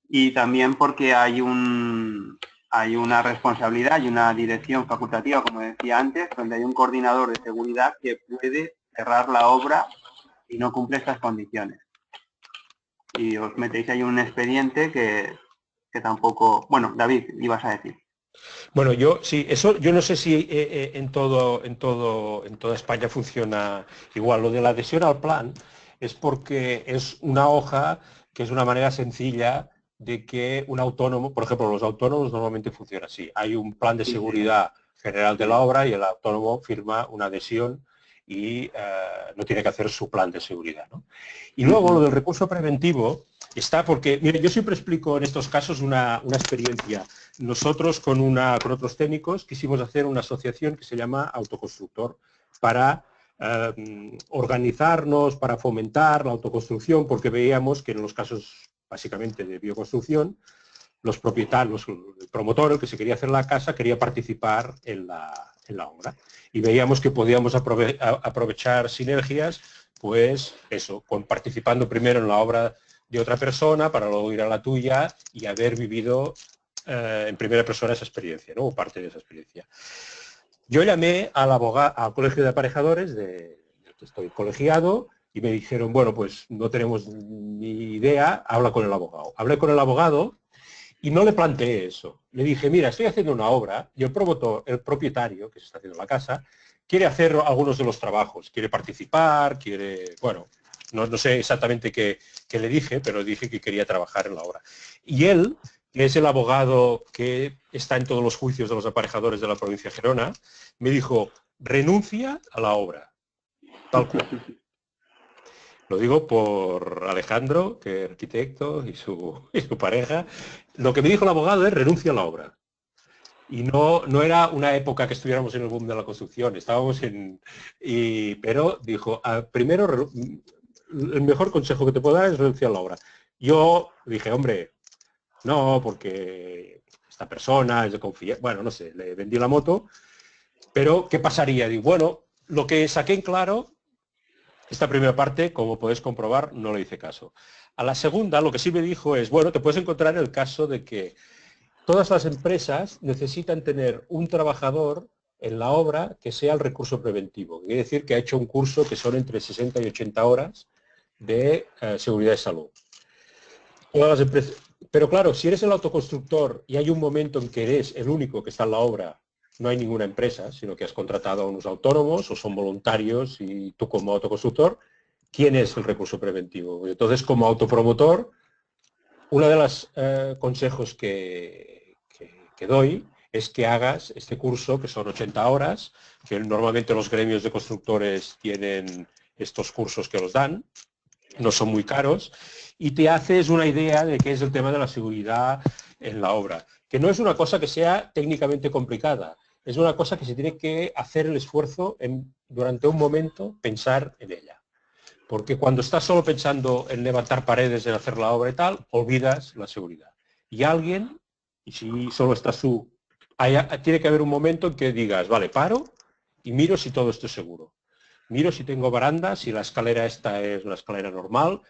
Y también porque hay una responsabilidad y una dirección facultativa, como decía antes, donde hay un coordinador de seguridad que puede cerrar la obra y no cumple estas condiciones. Y os metéis ahí un expediente que tampoco... Bueno, David, ibas a decir.
Bueno, yo no sé si en toda España funciona igual. Lo de la adhesión al plan es porque es una hoja que es una manera sencilla de que un autónomo, por ejemplo, los autónomos normalmente funciona así. Hay un plan de seguridad general de la obra y el autónomo firma una adhesión y no tiene que hacer su plan de seguridad, ¿no? Y luego lo del recurso preventivo está porque, mire, yo siempre explico en estos casos una experiencia. Nosotros con otros técnicos quisimos hacer una asociación que se llama Autoconstructor para organizarnos, para fomentar la autoconstrucción, porque veíamos que en los casos básicamente de bioconstrucción, los propietarios, el promotor, el que se quería hacer la casa, quería participar en la en la obra. Y veíamos que podíamos aprovechar sinergias, pues eso, participando primero en la obra de otra persona para luego ir a la tuya y haber vivido en primera persona esa experiencia, ¿no? O parte de esa experiencia. Yo llamé al colegio de aparejadores del que estoy colegiado y me dijeron, bueno, pues no tenemos ni idea, habla con el abogado. Hablé con el abogado y no le planteé eso. Le dije, mira, estoy haciendo una obra y el promotor, el propietario, que se está haciendo la casa, quiere hacer algunos de los trabajos, quiere participar, quiere, bueno, no sé exactamente qué le dije, pero dije que quería trabajar en la obra. Y él, que es el abogado que está en todos los juicios de los aparejadores de la provincia de Gerona, me dijo, renuncia a la obra, tal cual. Lo digo por Alejandro, que es arquitecto, y su pareja. Lo que me dijo el abogado es renuncia a la obra. Y no era una época que estuviéramos en el boom de la construcción, estábamos pero dijo, primero, el mejor consejo que te puedo dar es renunciar a la obra. Yo dije, hombre, no, porque esta persona es de confianza, bueno, no sé, le vendí la moto, pero ¿qué pasaría? Digo, bueno, lo que saqué en claro, esta primera parte, como podéis comprobar, no le hice caso. A la segunda, lo que sí me dijo es, bueno, te puedes encontrar el caso de que todas las empresas necesitan tener un trabajador en la obra que sea el recurso preventivo. Quiere decir que ha hecho un curso que son entre 60 y 80 horas de seguridad y salud. Todas las empresas, pero claro, si eres el autoconstructor y hay un momento en que eres el único que está en la obra, no hay ninguna empresa, sino que has contratado a unos autónomos o son voluntarios y tú como autoconstructor, ¿quién es el recurso preventivo? Entonces, como autopromotor, uno de los consejos que doy es que hagas este curso, que son 80 horas, que normalmente los gremios de constructores tienen estos cursos que los dan, no son muy caros, y te haces una idea de qué es el tema de la seguridad en la obra, que no es una cosa que sea técnicamente complicada, es una cosa que se tiene que hacer el esfuerzo durante un momento pensar en ella. Porque cuando estás solo pensando en levantar paredes, en hacer la obra y tal, olvidas la seguridad. Y alguien, y si solo estás tú, tiene que haber un momento en que digas, vale, paro y miro si todo esto es seguro. Miro si tengo baranda, si la escalera esta es una escalera normal.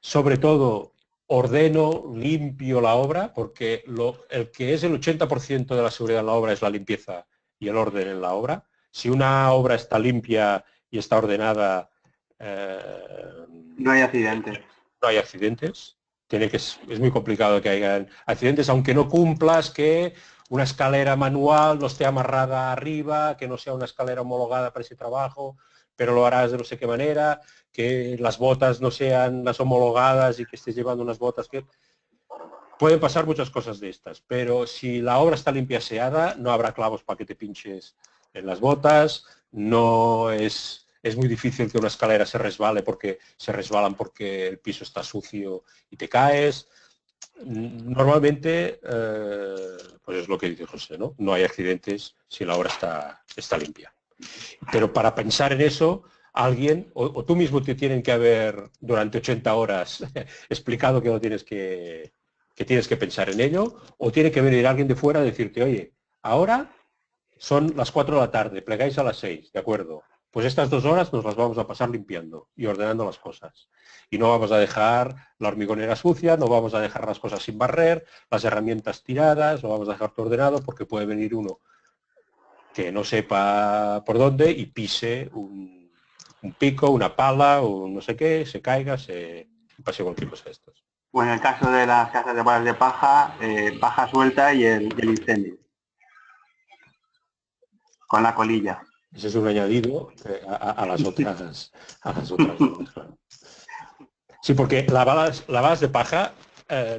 Sobre todo, ordeno, limpio la obra, porque el que es el 80% de la seguridad en la obra es la limpieza y el orden en la obra. Si una obra está limpia y está ordenada,
no hay accidentes.
No hay accidentes. Es muy complicado que haya accidentes, aunque no cumplas que una escalera manual no esté amarrada arriba, que no sea una escalera homologada para ese trabajo, pero lo harás de no sé qué manera, que las botas no sean las homologadas y que estés llevando unas botas que... Pueden pasar muchas cosas de estas, pero si la obra está limpia aseada, no habrá clavos para que te pinches en las botas, no es muy difícil que una escalera se resbale porque se resbalan porque el piso está sucio y te caes. Normalmente, pues es lo que dice José, ¿no? No hay accidentes si la obra está limpia. Pero para pensar en eso, alguien, o tú mismo te tienen que haber durante 80 horas explicado que no tienes que tienes que pensar en ello, o tiene que venir alguien de fuera a decirte, oye, ahora son las 4 de la tarde, plegáis a las 6, ¿de acuerdo? Pues estas 2 horas nos las vamos a pasar limpiando y ordenando las cosas. Y no vamos a dejar la hormigonera sucia, no vamos a dejar las cosas sin barrer, las herramientas tiradas, no vamos a dejar todo ordenado porque puede venir uno que no sepa por dónde y pise un pico, una pala o no sé qué, se caiga, pase cualquier cosa de estas.
O en el caso de las casas de balas de paja, paja suelta y el incendio. Con la colilla.
Ese es un añadido a las otras zonas, claro. Sí, porque las balas de paja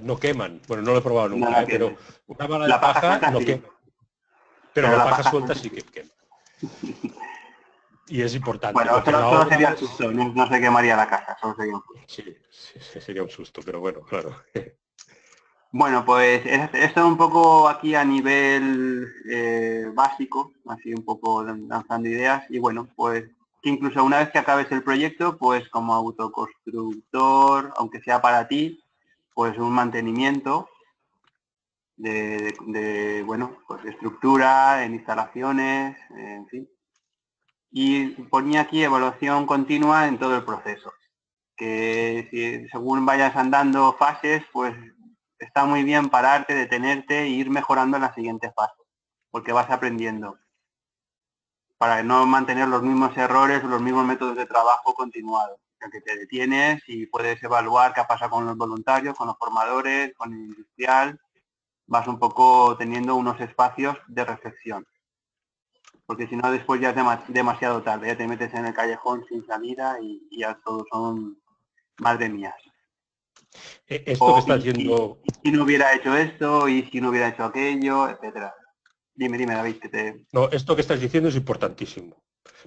no queman. Bueno, no lo he probado nunca, pero una bala de paja no quema. Pero la paja suelta sí que quema. Y es importante.
Bueno, solo sería susto, no se quemaría la casa, solo sería un susto.
Sí, sería un susto, pero bueno, claro.
Bueno, pues esto un poco aquí a nivel básico, así un poco lanzando ideas, y bueno, pues que incluso una vez que acabes el proyecto, pues como autoconstructor, aunque sea para ti, pues un mantenimiento bueno, pues de estructura, en instalaciones, en fin. Y ponía aquí evaluación continua en todo el proceso, que según vayas andando fases, pues está muy bien pararte, detenerte e ir mejorando en la siguiente fase, porque vas aprendiendo, para no mantener los mismos errores o los mismos métodos de trabajo continuados, ya que te detienes y puedes evaluar qué pasa con los voluntarios, con los formadores, con el industrial, vas un poco teniendo unos espacios de reflexión. Porque si no, después ya es demasiado tarde, ya te metes en el callejón sin salida y ya todos son madre mías.
Esto que está haciendo...
Y si no hubiera hecho esto, y si no hubiera hecho aquello, etcétera. Dime, David, que te...
No, esto que estás diciendo es importantísimo,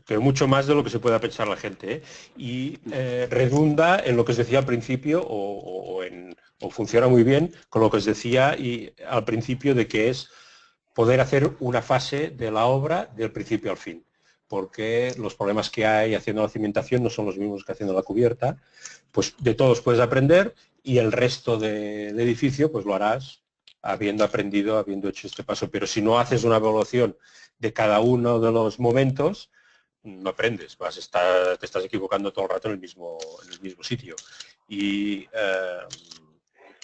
pero mucho más de lo que se pueda pensar la gente, ¿eh? Y redunda en lo que os decía al principio, o funciona muy bien con lo que os decía al principio, de que es poder hacer una fase de la obra del principio al fin, porque los problemas que hay haciendo la cimentación no son los mismos que haciendo la cubierta, pues de todos puedes aprender y el resto del edificio pues lo harás habiendo aprendido, habiendo hecho este paso. Pero si no haces una evaluación de cada uno de los momentos, no aprendes, te estás equivocando todo el rato en el mismo sitio. Y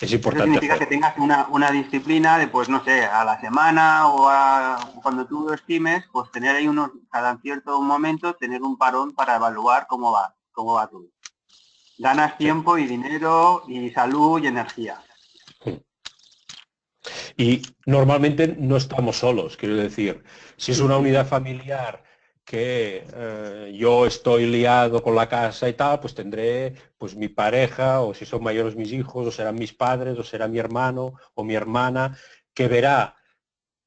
es importante.
Eso significa que tengas una disciplina de, pues no sé, a la semana o cuando tú lo estimes, pues tener ahí cada cierto momento, tener un parón para evaluar cómo va todo. Ganas tiempo y dinero y salud y energía.
Y normalmente no estamos solos, quiero decir, si es una unidad familiar que yo estoy liado con la casa y tal, pues tendré pues mi pareja, o si son mayores mis hijos, o serán mis padres, o será mi hermano o mi hermana, que verá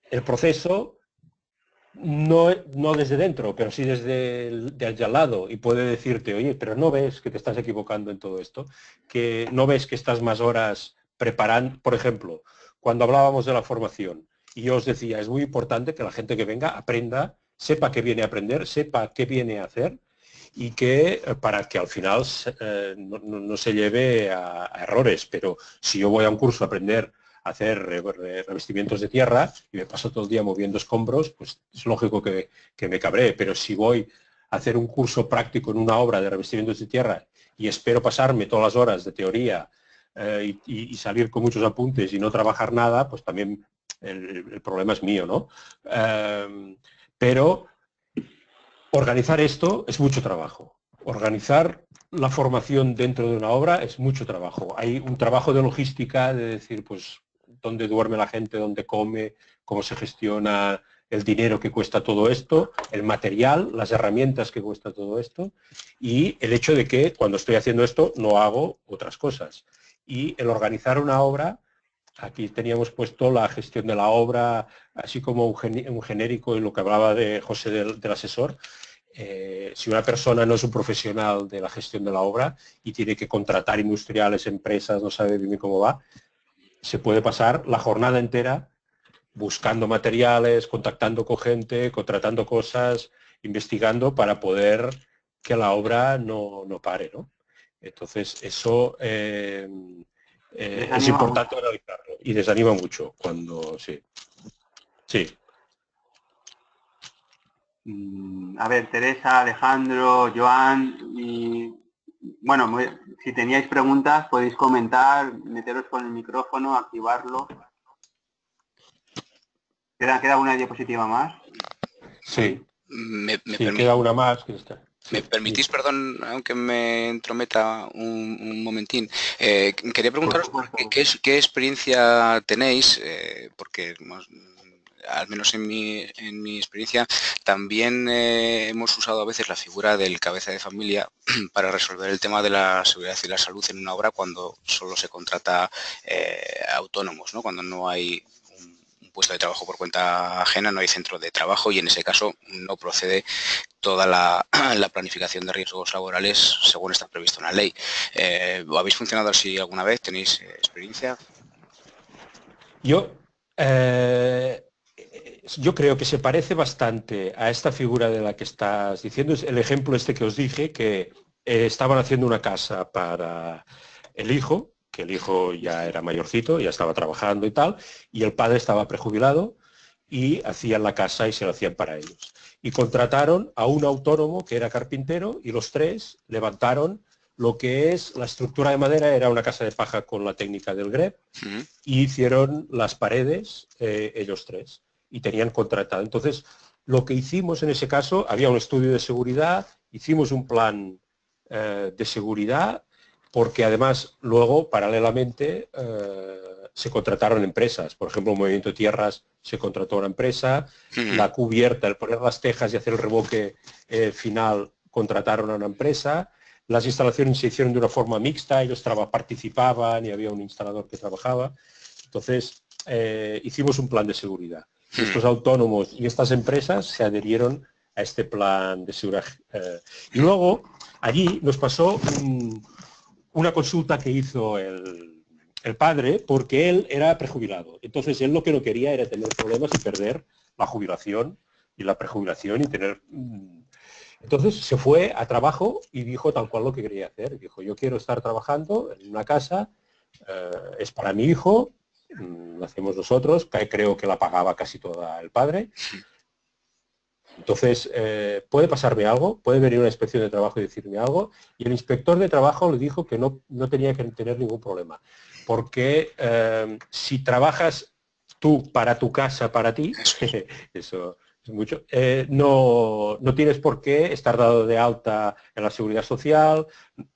el proceso no desde dentro, pero sí desde al lado, y puede decirte, oye, pero no ves que te estás equivocando en todo esto, que no ves que estás más horas preparando, por ejemplo, cuando hablábamos de la formación, y yo os decía, es muy importante que la gente que venga aprenda, sepa qué viene a aprender, sepa qué viene a hacer, y que para que al final no se lleve a errores. Pero si yo voy a un curso a aprender a hacer revestimientos de tierra y me paso todo el día moviendo escombros, pues es lógico que me cabree. Pero si voy a hacer un curso práctico en una obra de revestimientos de tierra y espero pasarme todas las horas de teoría y salir con muchos apuntes y no trabajar nada, pues también el problema es mío, ¿no? Pero organizar esto es mucho trabajo. Organizar la formación dentro de una obra es mucho trabajo. Hay un trabajo de logística, de decir, pues, dónde duerme la gente, dónde come, cómo se gestiona el dinero que cuesta todo esto, el material, las herramientas que cuesta todo esto, y el hecho de que cuando estoy haciendo esto no hago otras cosas. Y el organizar una obra, aquí teníamos puesto la gestión de la obra, así como un genérico en lo que hablaba de José del asesor. Si una persona no es un profesional de la gestión de la obra y tiene que contratar industriales, empresas, no sabe bien cómo va, se puede pasar la jornada entera buscando materiales, contactando con gente, contratando cosas, investigando para poder que la obra no pare, ¿no? Entonces, eso es importante analizarlo y desanima mucho cuando sí. Sí.
A ver, Teresa, Alejandro, Joan, y bueno, si teníais preguntas podéis comentar, meteros con el micrófono, activarlo. ¿Queda una diapositiva más?
Sí. Queda una más que está. Sí,
¿Me permitís, perdón, aunque me entrometa un momentín? Quería preguntaros qué experiencia tenéis, porque al menos en mi experiencia, también hemos usado a veces la figura del cabeza de familia para resolver el tema de la seguridad y la salud en una obra cuando solo se contrata autónomos, ¿no? Cuando no hay un puesto de trabajo por cuenta ajena, no hay centro de trabajo y en ese caso no procede toda la planificación de riesgos laborales según está previsto en la ley. ¿Habéis funcionado así alguna vez? ¿Tenéis experiencia?
Yo creo que se parece bastante a esta figura de la que estás diciendo. Es el ejemplo este que os dije, que estaban haciendo una casa para el hijo que el hijo ya era mayorcito, ya estaba trabajando y tal, y el padre estaba prejubilado y hacían la casa y se lo hacían para ellos. Y contrataron a un autónomo que era carpintero y los tres levantaron lo que es la estructura de madera, era una casa de paja con la técnica del grep, y hicieron las paredes ellos tres y tenían contratado. Entonces, lo que hicimos en ese caso, había un estudio de seguridad, hicimos un plan de seguridad, porque además luego, paralelamente, se contrataron empresas. Por ejemplo, el Movimiento de Tierras se contrató una empresa, la cubierta, el poner las tejas y hacer el revoque final, contrataron a una empresa. Las instalaciones se hicieron de una forma mixta, ellos participaban y había un instalador que trabajaba. Entonces, hicimos un plan de seguridad. Estos autónomos y estas empresas se adherieron a este plan de seguridad. Y luego, allí nos pasó una consulta que hizo el padre, porque él era prejubilado. Entonces, él lo que no quería era tener problemas y perder la jubilación y la prejubilación y tener... Entonces se fue a trabajo y dijo tal cual lo que quería hacer. Dijo, yo quiero estar trabajando en una casa, es para mi hijo, lo hacemos nosotros, que creo que la pagaba casi toda el padre. Entonces, puede pasarme algo, puede venir una inspección de trabajo y decirme algo, y el inspector de trabajo le dijo que no tenía que tener ningún problema, porque si trabajas tú para tu casa, para ti, eso es mucho, no tienes por qué estar dado de alta en la Seguridad Social,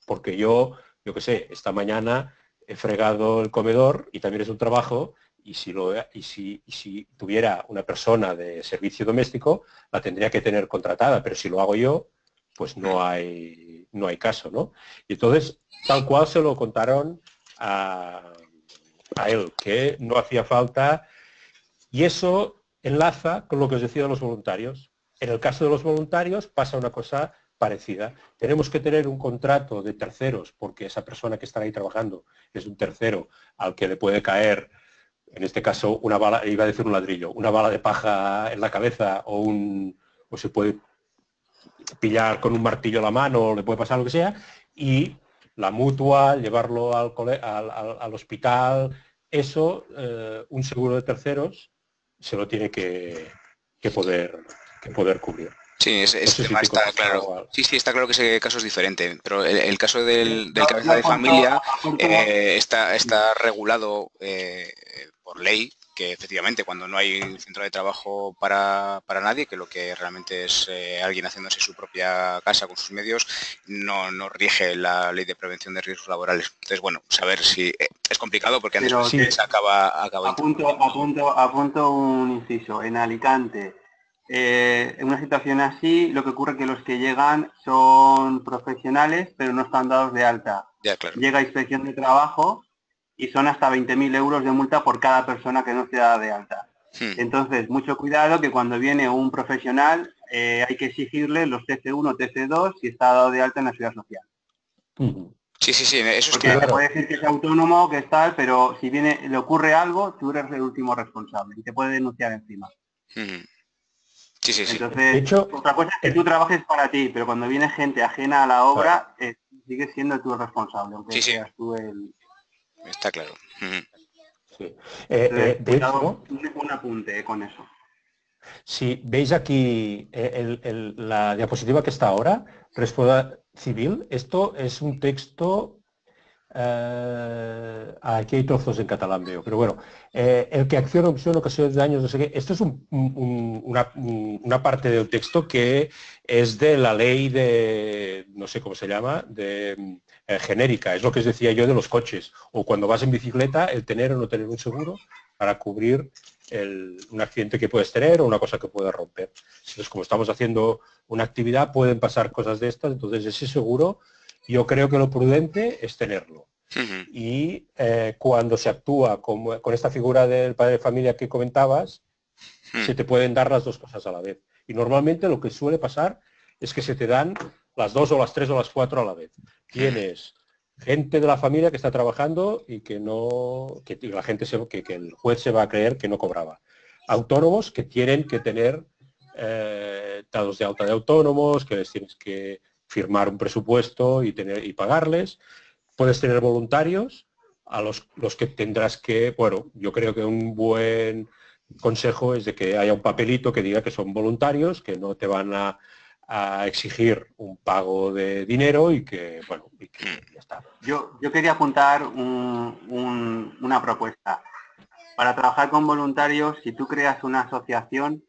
porque yo qué sé, esta mañana he fregado el comedor y también es un trabajo, y si tuviera una persona de servicio doméstico, la tendría que tener contratada, pero si lo hago yo, pues no hay caso, ¿no? Y entonces, tal cual se lo contaron a él, que no hacía falta, y eso enlaza con lo que os decía de los voluntarios. En el caso de los voluntarios pasa una cosa parecida. Tenemos que tener un contrato de terceros, porque esa persona que está ahí trabajando es un tercero al que le puede caer, en este caso, una bala, iba a decir un ladrillo, una bala de paja en la cabeza o se puede pillar con un martillo a la mano o le puede pasar lo que sea, y la mutua, llevarlo al hospital, eso, un seguro de terceros se lo tiene que poder cubrir.
Sí, ese tema está claro. Sí, está claro que ese caso es diferente, pero el caso del cabeza de familia está regulado por ley, que efectivamente cuando no hay centro de trabajo para nadie, que lo que realmente es alguien haciéndose su propia casa con sus medios, no rige la ley de prevención de riesgos laborales. Entonces, bueno, saber si es complicado porque antes se acaba
apunto un inciso. En Alicante, en una situación así, lo que ocurre es que los que llegan son profesionales, pero no están dados de alta.
Ya, claro.
Llega inspección de trabajo y son hasta 20.000 euros de multa por cada persona que no se da de alta. Entonces, mucho cuidado que cuando viene un profesional hay que exigirle los TC1, TC2 si está dado de alta en la seguridad social.
Sí, eso
porque
es claro.
Te puede decir que es autónomo, que es tal, pero si le ocurre algo, tú eres el último responsable y te puede denunciar encima.
Sí.
Entonces,
de hecho,
otra cosa es que tú trabajes para ti, pero cuando viene gente ajena a la obra, sigues siendo tú el responsable, aunque seas tú el...
Está claro.
Sí. Entonces,
de hecho,
un apunte con eso.
Si veis aquí la diapositiva que está ahora, Responsabilidad Civil, esto es un texto, aquí hay trozos en catalán veo, pero bueno, el que acciona omisión, ocasiones de daños, no sé qué, esto es una parte del texto que es de la ley de, no sé cómo se llama, de genérica, es lo que os decía yo de los coches, o cuando vas en bicicleta, el tener o no tener un seguro para cubrir un accidente que puedes tener o una cosa que puedas romper. Entonces, como estamos haciendo una actividad, pueden pasar cosas de estas, entonces ese seguro, yo creo que lo prudente es tenerlo. Y cuando se actúa con esta figura del padre de familia que comentabas, se te pueden dar las dos cosas a la vez. Y normalmente lo que suele pasar es que se te dan las dos o las tres o las cuatro a la vez. Tienes gente de la familia que está trabajando y que la gente que el juez se va a creer que no cobraba. Autónomos que tienen que tener dados de alta de autónomos, que les tienes que firmar un presupuesto y pagarles. Puedes tener voluntarios a los que tendrás que, bueno, yo creo que un buen consejo es de que haya un papelito que diga que son voluntarios, que no te van a exigir un pago de dinero y que, bueno, y que ya está.
Yo quería apuntar una propuesta. Para trabajar con voluntarios, si tú creas una asociación,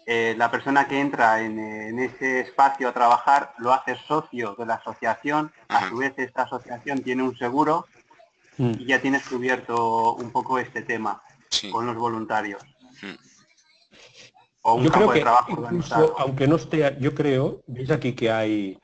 la persona que entra en ese espacio a trabajar lo hace socio de la asociación. A su vez, esta asociación tiene un seguro y ya tienes cubierto un poco este tema con los voluntarios. O un
yo
campo
creo
de
que
trabajo
incluso,
organizado.
aunque no esté, yo creo, veis aquí que hay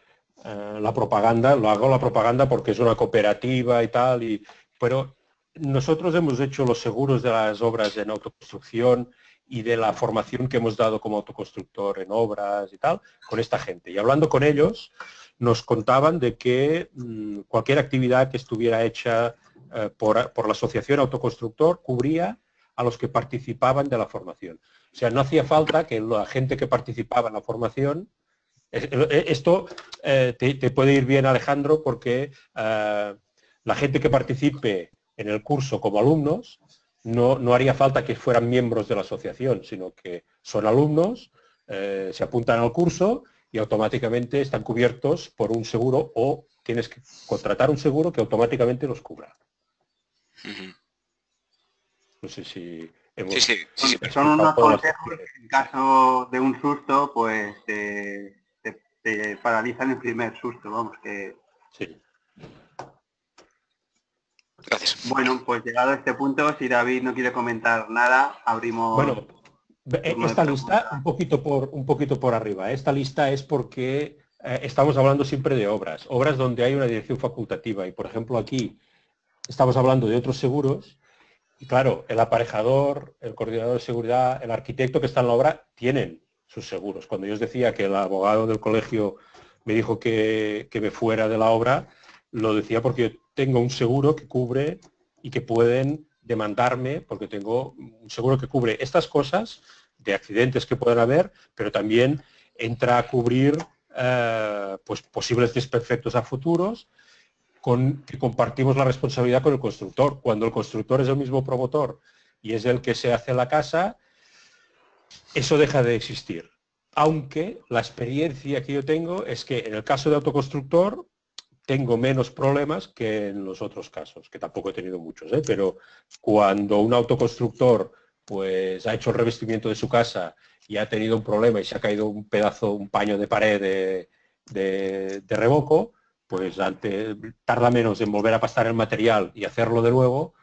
la propaganda, lo hago la propaganda porque es una cooperativa y tal, pero nosotros hemos hecho los seguros de las obras en autoconstrucción y de la formación que hemos dado como autoconstructor en obras y tal, con esta gente. Y hablando con ellos, nos contaban de que cualquier actividad que estuviera hecha por la asociación autoconstructor cubría a los que participaban de la formación. O sea, no hacía falta que la gente que participaba en la formación. Esto te puede ir bien, Alejandro, porque la gente que participe en el curso como alumnos no haría falta que fueran miembros de la asociación, sino que son alumnos, se apuntan al curso y automáticamente están cubiertos por un seguro o tienes que contratar un seguro que automáticamente los cubra. No sé si hemos
Son unos
todas las
consejos
opciones.
que en caso de un susto, pues te paralizan el primer susto, vamos, que...
Sí.
Gracias.
Bueno, pues llegado a este punto, si David no quiere comentar nada, abrimos...
Bueno, esta lista, un poquito por arriba. Esta lista es porque estamos hablando siempre de obras donde hay una dirección facultativa. Y, por ejemplo, aquí estamos hablando de otros seguros. Y, claro, el aparejador, el coordinador de seguridad, el arquitecto que está en la obra, tienen sus seguros. Cuando yo os decía que el abogado del colegio me dijo que me fuera de la obra, lo decía porque yo tengo un seguro que cubre y que pueden demandarme, porque tengo un seguro que cubre estas cosas de accidentes que pueden haber, pero también entra a cubrir pues posibles desperfectos a futuros, que compartimos la responsabilidad con el constructor. Cuando el constructor es el mismo promotor y es el que se hace la casa, eso deja de existir. Aunque la experiencia que yo tengo es que en el caso de autoconstructor tengo menos problemas que en los otros casos, que tampoco he tenido muchos, pero cuando un autoconstructor pues ha hecho el revestimiento de su casa y ha tenido un problema y se ha caído un pedazo, un paño de pared de revoco, pues tarda menos en volver a pasar el material y hacerlo de nuevo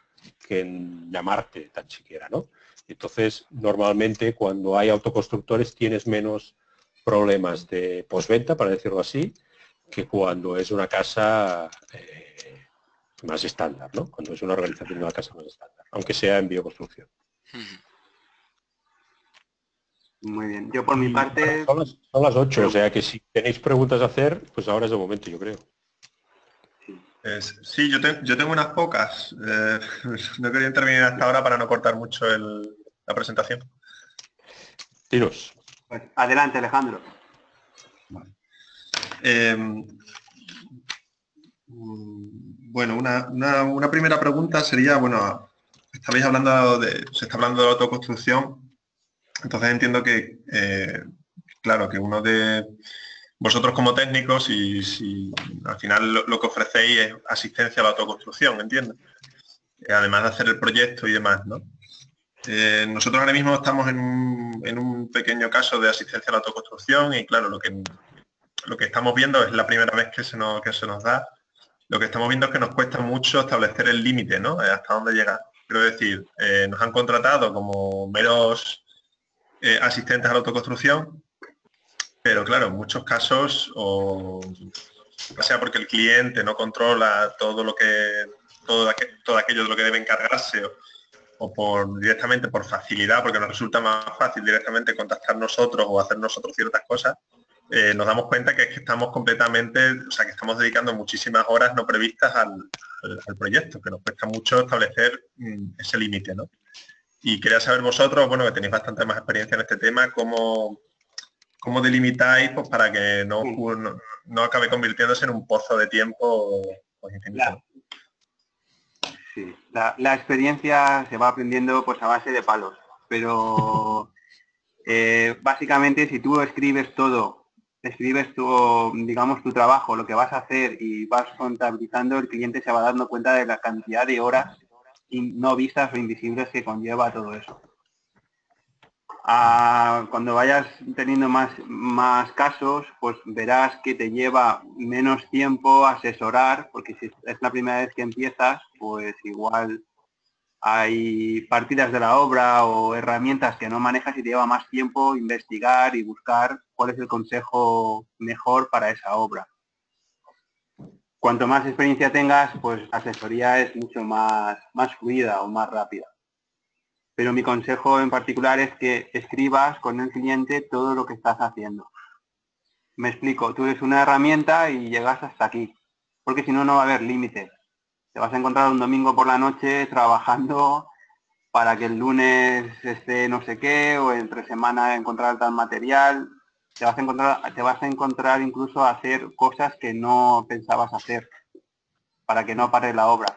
que en llamarte tan siquiera, ¿no? Entonces, normalmente cuando hay autoconstructores tienes menos problemas de postventa, para decirlo así, que cuando es una casa más estándar, ¿no? Cuando es una organización de una casa más estándar, aunque sea en bioconstrucción.
Muy bien. Yo por mi parte...
Son las 8, o sea que si tenéis preguntas a hacer, pues ahora es el momento, yo creo.
Sí, yo tengo unas pocas. No quería intervenir hasta ahora para no cortar mucho la presentación.
Tiros.
Pues adelante, Alejandro.
Vale. Bueno, una primera pregunta sería, bueno, se está hablando de la autoconstrucción, entonces entiendo que, claro, que uno de vosotros como técnicos y si al final lo que ofrecéis es asistencia a la autoconstrucción, ¿entiendes? Además de hacer el proyecto y demás, ¿no? Nosotros ahora mismo estamos en un pequeño caso de asistencia a la autoconstrucción y claro, lo que estamos viendo es la primera vez que se nos da. Lo que estamos viendo es que nos cuesta mucho establecer el límite, ¿no? Hasta dónde llegar. Quiero decir, nos han contratado como meros asistentes a la autoconstrucción, pero claro, en muchos casos, o ya sea porque el cliente no controla todo aquello de lo que debe encargarse, o directamente por facilidad, porque nos resulta más fácil directamente contactar nosotros o hacer nosotros ciertas cosas, nos damos cuenta que es que estamos completamente, o sea, que estamos dedicando muchísimas horas no previstas al proyecto, que nos cuesta mucho establecer ese límite, ¿no? Y quería saber vosotros, bueno, que tenéis bastante más experiencia en este tema, cómo delimitáis pues, para que no acabe convirtiéndose en un pozo de tiempo pues, infinito.
Claro. Sí, la experiencia se va aprendiendo pues a base de palos, pero básicamente si tú escribes todo, escribes tu, digamos, tu trabajo, lo que vas a hacer y vas contabilizando, el cliente se va dando cuenta de la cantidad de horas no vistas o invisibles que conlleva todo eso. Cuando vayas teniendo más casos, pues verás que te lleva menos tiempo asesorar, porque si es la primera vez que empiezas, pues igual hay partidas de la obra o herramientas que no manejas y te lleva más tiempo investigar y buscar cuál es el consejo mejor para esa obra. Cuanto más experiencia tengas, pues la asesoría es mucho más fluida o más rápida. Pero mi consejo en particular es que escribas con el cliente todo lo que estás haciendo. Me explico, tú eres una herramienta y llegas hasta aquí, porque si no, no va a haber límite. Te vas a encontrar un domingo por la noche trabajando para que el lunes esté no sé qué, o entre semana encontrar tal material. Te vas a encontrar incluso a hacer cosas que no pensabas hacer, para que no pare la obra.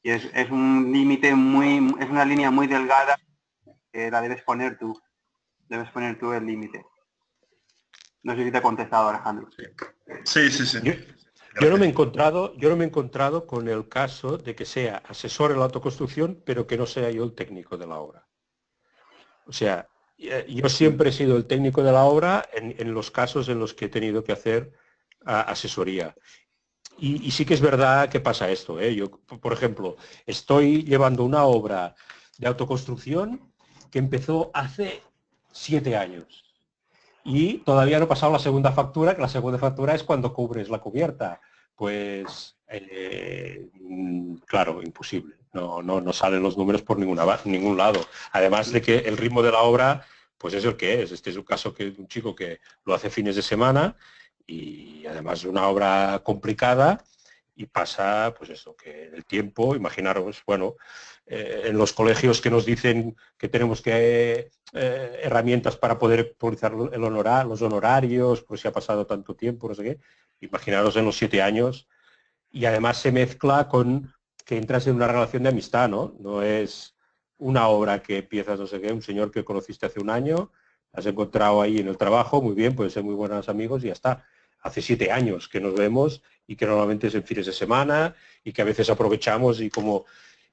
Y es un límite es una línea muy delgada que la debes poner tú. Debes poner tú el límite. No sé si te he contestado, Alejandro.
Sí.
Yo no me he encontrado con el caso de que sea asesor en la autoconstrucción, pero que no sea yo el técnico de la obra. O sea, yo siempre he sido el técnico de la obra en los casos en los que he tenido que hacer asesoría. Y sí que es verdad que pasa esto. Yo, por ejemplo, estoy llevando una obra de autoconstrucción que empezó hace 7 años. Y todavía no he pasado la segunda factura, que la segunda factura es cuando cubres la cubierta. Pues, claro, imposible. No salen los números por ningún lado. Además de que el ritmo de la obra, pues es el que es. Este es un caso de un chico que lo hace fines de semana y además de una obra complicada y pasa, pues eso, que el tiempo, imaginaros, bueno, en los colegios que nos dicen que tenemos que herramientas para poder actualizar los honorarios, pues si ha pasado tanto tiempo, no sé qué, imaginaros en los 7 años, y además se mezcla con que entras en una relación de amistad, ¿no? No es una obra que empiezas, no sé qué, un señor que conociste hace un año, has encontrado ahí en el trabajo, muy bien, pueden ser muy buenos amigos y ya está. Hace 7 años que nos vemos y que normalmente es en fines de semana y que a veces aprovechamos y como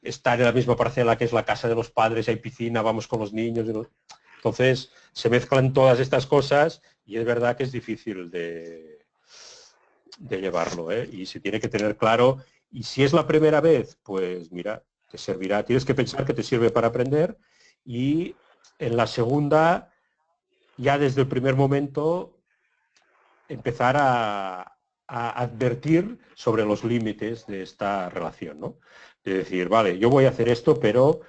estar en la misma parcela que es la casa de los padres, hay piscina, vamos con los niños. Entonces se mezclan todas estas cosas y es verdad que es difícil de llevarlo, ¿eh? Y se tiene que tener claro. Y si es la primera vez, pues mira, te servirá. Tienes que pensar que te sirve para aprender y en la segunda, ya desde el primer momento, empezar a advertir sobre los límites de esta relación, ¿no? De decir, vale, yo voy a hacer esto, pero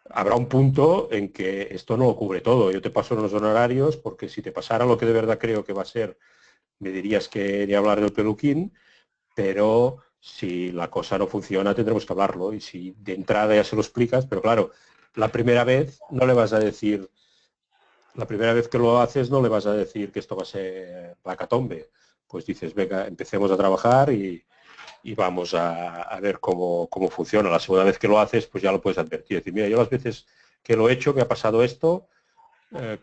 habrá un punto en que esto no lo cubre todo. Yo te paso los honorarios porque si te pasara lo que de verdad creo que va a ser, me dirías que ni hablar del peluquín, pero si la cosa no funciona tendremos que hablarlo y si de entrada ya se lo explicas, pero claro, la primera vez no le vas a decir, la primera vez que lo haces no le vas a decir que esto va a ser la hecatombe, pues dices, venga, empecemos a trabajar y vamos a ver cómo funciona. La segunda vez que lo haces, pues ya lo puedes advertir, decir, mira, yo las veces que lo he hecho, me ha pasado esto,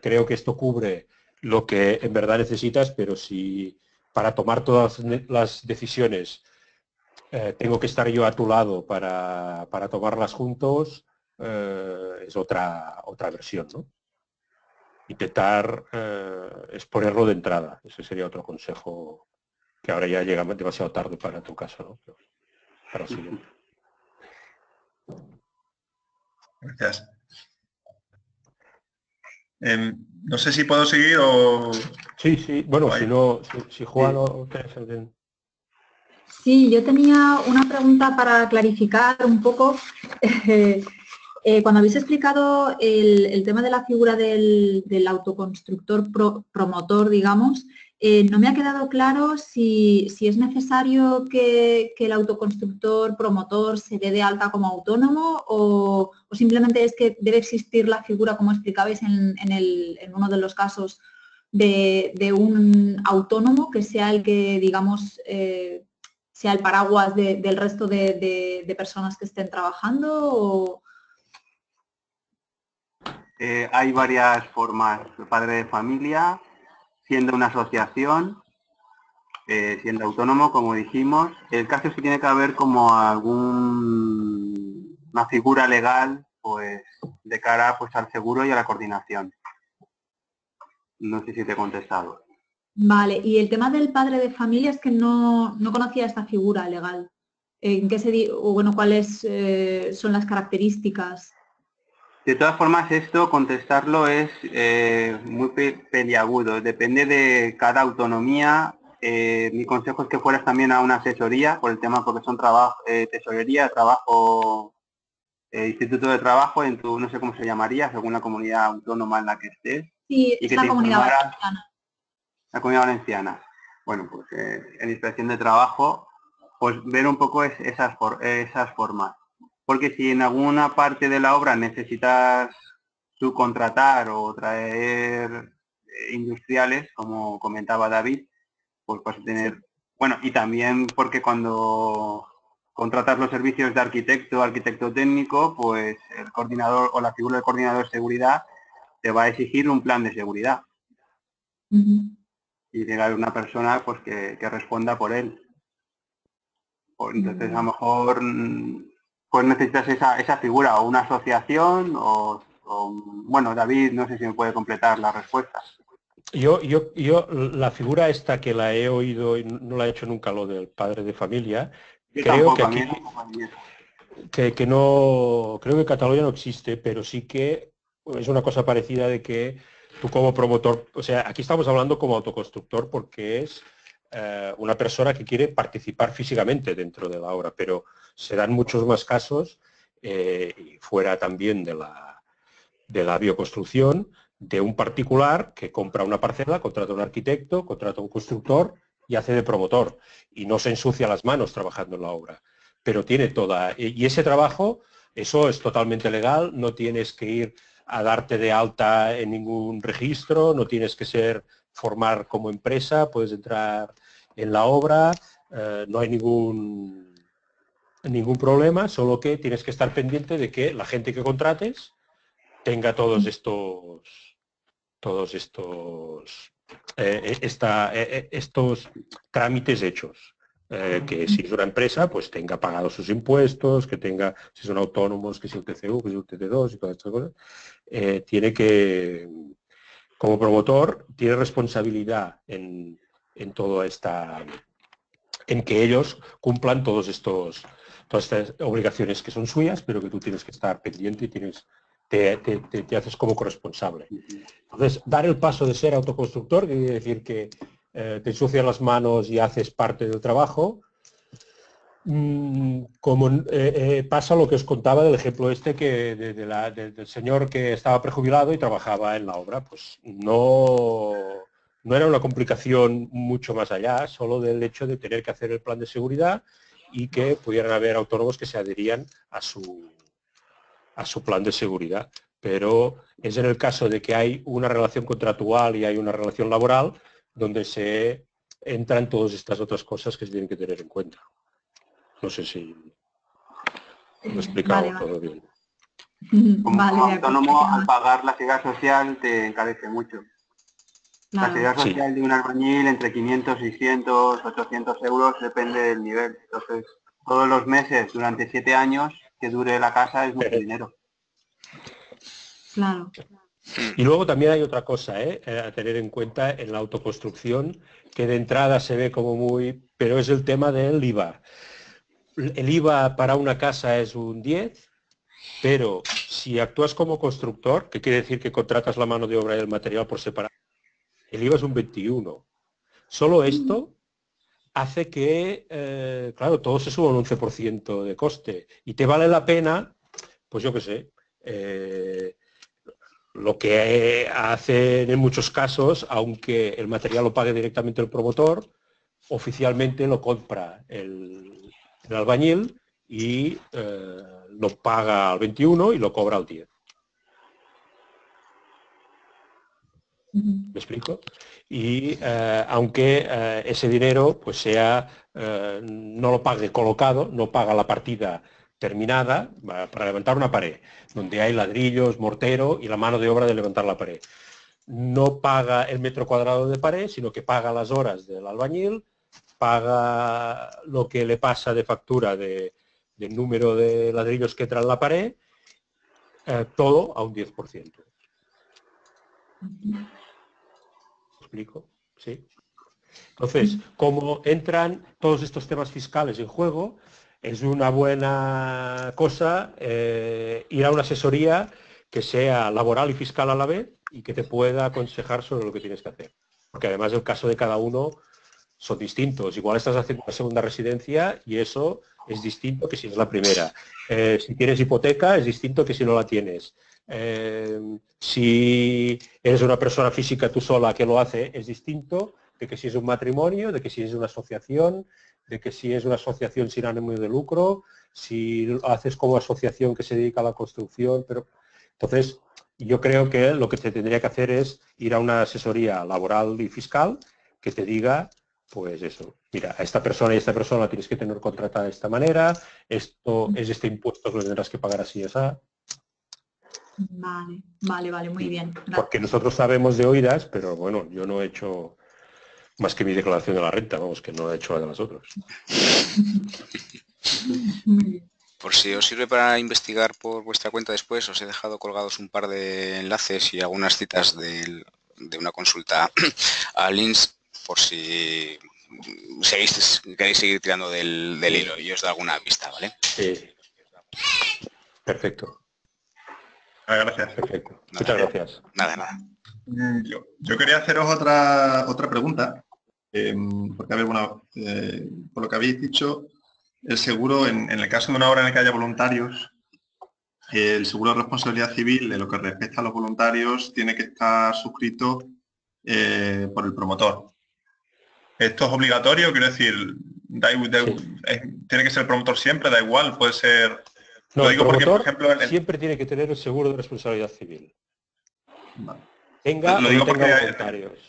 creo que esto cubre lo que en verdad necesitas, pero si para tomar todas las decisiones tengo que estar yo a tu lado para tomarlas juntos, es otra versión, ¿no? Intentar exponerlo de entrada. Ese sería otro consejo que ahora ya llega demasiado tarde para tu caso, ¿no? Pero para el siguiente.
Gracias. No sé si puedo seguir o...
Sí. Bueno, si no, si Juan o Teresa...
Sí, yo tenía una pregunta para clarificar un poco. Cuando habéis explicado el tema de la figura del autoconstructor promotor, digamos, no me ha quedado claro si es necesario que el autoconstructor promotor se dé de alta como autónomo o simplemente es que debe existir la figura, como explicabais en uno de los casos, de un autónomo que sea el que, digamos, sea el paraguas del resto de personas que estén trabajando? ¿O?
Hay varias formas. Padre de familia, siendo una asociación, siendo autónomo, como dijimos. El caso es que tiene que haber como una figura legal, pues, de cara pues al seguro y a la coordinación. No sé si te he contestado.
Vale, y el tema del padre de familia es que no conocía esta figura legal. ¿En qué o bueno, cuáles son las características?
De todas formas, esto, contestarlo es muy peliagudo. Depende de cada autonomía. Mi consejo es que fueras también a una asesoría por el tema, porque son tesorería, trabajo, instituto de trabajo, no sé cómo se llamaría, según la comunidad autónoma en la que estés.
Sí,
Y
es
que
la
te
Comunidad
informaras.
Valenciana.
La Comunidad Valenciana. Bueno, pues en inspección de trabajo, pues ver un poco esas formas. Porque si en alguna parte de la obra necesitas subcontratar o traer industriales, como comentaba David, pues vas a tener... Sí. Bueno, y también porque cuando contratas los servicios de arquitecto técnico, pues el coordinador o la figura del coordinador de seguridad te va a exigir un plan de seguridad. Y tiene que haber una persona pues que responda por él. Entonces a lo mejor pues necesitas esa figura, o una asociación, o bueno, David, no sé si me puede completar la respuesta.
Yo, la figura esta que la he oído y no la he hecho nunca, lo del padre de familia,
Yo
creo
tampoco,
que aquí, que no, creo que en Cataluña no existe, pero sí que es una cosa parecida de que tú como promotor, o sea, aquí estamos hablando como autoconstructor porque es una persona que quiere participar físicamente dentro de la obra, pero se dan muchos más casos, y fuera también de la bioconstrucción, de un particular que compra una parcela, contrata a un arquitecto, contrata a un constructor y hace de promotor. Y no se ensucia las manos trabajando en la obra. Pero tiene toda... Y ese trabajo, eso es totalmente legal, no tienes que ir a darte de alta en ningún registro, no tienes que formar como empresa, puedes entrar en la obra, no hay ningún problema, solo que tienes que estar pendiente de que la gente que contrates tenga todos estos trámites hechos. Que si es una empresa, pues tenga pagados sus impuestos, que tenga, si son autónomos, que si el TCU, que si el TT2 y todas estas cosas. Tiene que, como promotor, tiene responsabilidad en toda esta, en que ellos cumplan todas estas obligaciones que son suyas, pero que tú tienes que estar pendiente y te haces como corresponsable. Entonces, dar el paso de ser autoconstructor quiere decir que te ensucias las manos y haces parte del trabajo. Como pasa lo que os contaba del ejemplo este del señor que estaba prejubilado y trabajaba en la obra, pues no era una complicación mucho más allá, solo del hecho de tener que hacer el plan de seguridad y que pudieran haber autónomos que se adherían a su plan de seguridad. Pero es en el caso de que hay una relación contractual y hay una relación laboral donde se entran todas estas otras cosas que se tienen que tener en cuenta. No sé si lo he explicado todo bien.
Como autónomo, al pagar la seguridad social te encarece mucho. Claro. La seguridad social de un albañil entre 500, 600, 800 euros, depende del nivel. Entonces, todos los meses, durante 7 años que dure la casa, es mucho dinero.
Claro.
Y luego también hay otra cosa a tener en cuenta en la autoconstrucción, que de entrada se ve como muy... pero es el tema del IVA. El IVA para una casa es un 10, pero si actúas como constructor, que quiere decir que contratas la mano de obra y el material por separado, el IVA es un 21. Solo esto hace que, claro, todo se suba un 11% de coste. Y te vale la pena, pues yo qué sé, lo que hacen en muchos casos, aunque el material lo pague directamente el promotor, oficialmente lo compra el albañil y lo paga al 21 y lo cobra al 10. ¿Me explico? Y aunque ese dinero pues sea, no lo pague colocado, no paga la partida terminada para levantar una pared, donde hay ladrillos, mortero y la mano de obra de levantar la pared. No paga el metro cuadrado de pared, sino que paga las horas del albañil, paga lo que le pasa de factura del número de ladrillos que trae la pared, todo a un 10%. ¿Me explico? ¿Sí? Entonces, como entran todos estos temas fiscales en juego, es una buena cosa ir a una asesoría que sea laboral y fiscal a la vez y que te pueda aconsejar sobre lo que tienes que hacer. Porque además el caso de cada uno son distintos. Igual estás haciendo una segunda residencia y eso es distinto que si es la primera. Si tienes hipoteca es distinto que si no la tienes. Si eres una persona física tú sola que lo hace, es distinto de que si es un matrimonio, de que si es una asociación, de que si es una asociación sin ánimo de lucro, si lo haces como asociación que se dedica a la construcción. Pero entonces, yo creo que lo que te tendría que hacer es ir a una asesoría laboral y fiscal que te diga, pues eso, mira, a esta persona y a esta persona la tienes que tener contratada de esta manera, esto es este impuesto que lo tendrás que pagar así y así.
Vale, muy bien. Gracias.
Porque nosotros sabemos de oídas, pero bueno, yo no he hecho más que mi declaración de la renta, vamos, que no he hecho la de las otras.
Muy bien.
Por si os sirve para investigar por vuestra cuenta después, os he dejado colgados un par de enlaces y algunas citas de una consulta a Linz, por si queréis seguir tirando del hilo y os da alguna pista, ¿vale?
Sí. Perfecto.
Gracias.
Perfecto.
Nada,
Muchas gracias.
Nada.
Yo quería haceros otra pregunta, porque, a ver, bueno, por lo que habéis dicho, el seguro, en el caso de una obra en la que haya voluntarios, el seguro de responsabilidad civil, de lo que respecta a los voluntarios, tiene que estar suscrito por el promotor. ¿Esto es obligatorio? Quiero decir, tiene que ser el promotor siempre, da igual, puede ser...
No,
lo digo
el
porque, por
promotor
ejemplo...
siempre tiene que tener el seguro de responsabilidad civil.
Vale.
Tenga
Lo
o
digo
no tenga
porque...
voluntarios.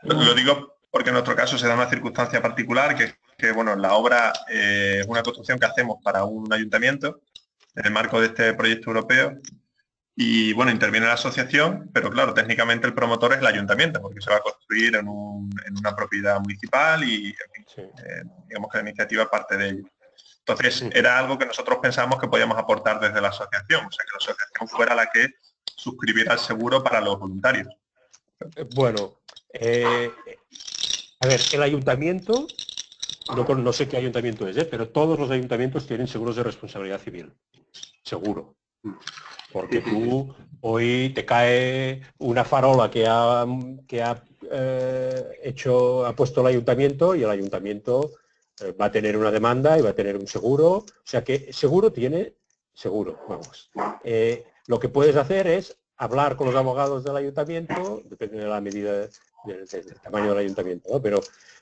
Lo digo porque en nuestro caso se da una circunstancia particular que bueno, la obra es una construcción que hacemos para un ayuntamiento en el marco de este proyecto europeo y bueno, interviene la asociación, pero claro, técnicamente el promotor es el ayuntamiento porque se va a construir en una propiedad municipal y en fin,
Sí.
digamos que la iniciativa parte de ello. Entonces, era algo que nosotros pensamos que podíamos aportar desde la asociación, o sea, que la asociación fuera la que suscribiera el seguro para los voluntarios.
Bueno, a ver, el ayuntamiento, no sé qué ayuntamiento es, pero todos los ayuntamientos tienen seguros de responsabilidad civil, seguro. Porque tú hoy te cae una farola que ha puesto el ayuntamiento y el ayuntamiento va a tener una demanda y va a tener un seguro. O sea que seguro tiene seguro, vamos. Lo que puedes hacer es hablar con los abogados del ayuntamiento, depende de la medida del tamaño del ayuntamiento, ¿no? Pero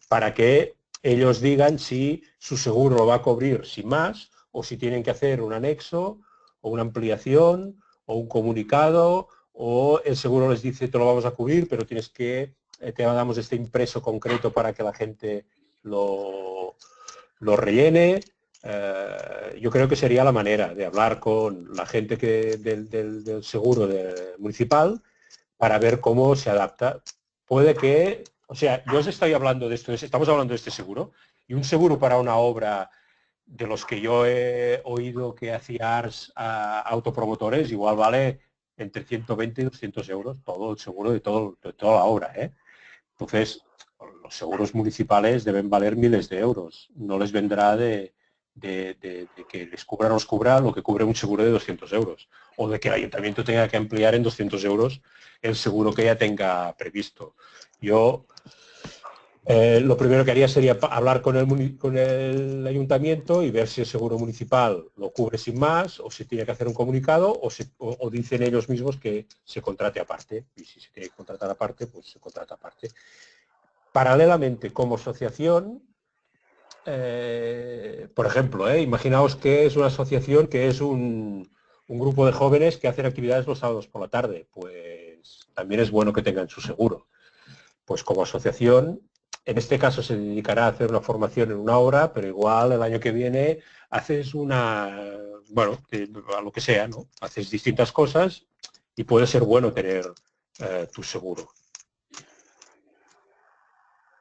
para que ellos digan si su seguro lo va a cubrir sin más o si tienen que hacer un anexo o una ampliación o un comunicado o el seguro les dice te lo vamos a cubrir pero tienes que te damos este impreso concreto para que la gente lo rellene. Yo creo que sería la manera de hablar con la gente del seguro municipal para ver cómo se adapta. Puede que, o sea, yo os estoy hablando de esto, estamos hablando de este seguro y un seguro para una obra de los que yo he oído que hacía ARS a autopromotores, igual vale entre 120 y 200 euros todo el seguro de toda la obra. Entonces, los seguros municipales deben valer miles de euros. No les vendrá de que les cubra o no les cubra lo que cubre un seguro de 200 euros. O de que el ayuntamiento tenga que ampliar en 200 euros el seguro que ya tenga previsto. Yo... lo primero que haría sería hablar con el ayuntamiento y ver si el seguro municipal lo cubre sin más o si tiene que hacer un comunicado o dicen ellos mismos que se contrate aparte. Y si se tiene que contratar aparte, pues se contrata aparte. Paralelamente, como asociación, por ejemplo, imaginaos que es una asociación que es un grupo de jóvenes que hacen actividades los sábados por la tarde. Pues también es bueno que tengan su seguro. Pues como asociación, en este caso se dedicará a hacer una formación en una hora, pero igual el año que viene haces bueno, a lo que sea, ¿no? Haces distintas cosas y puede ser bueno tener tu seguro.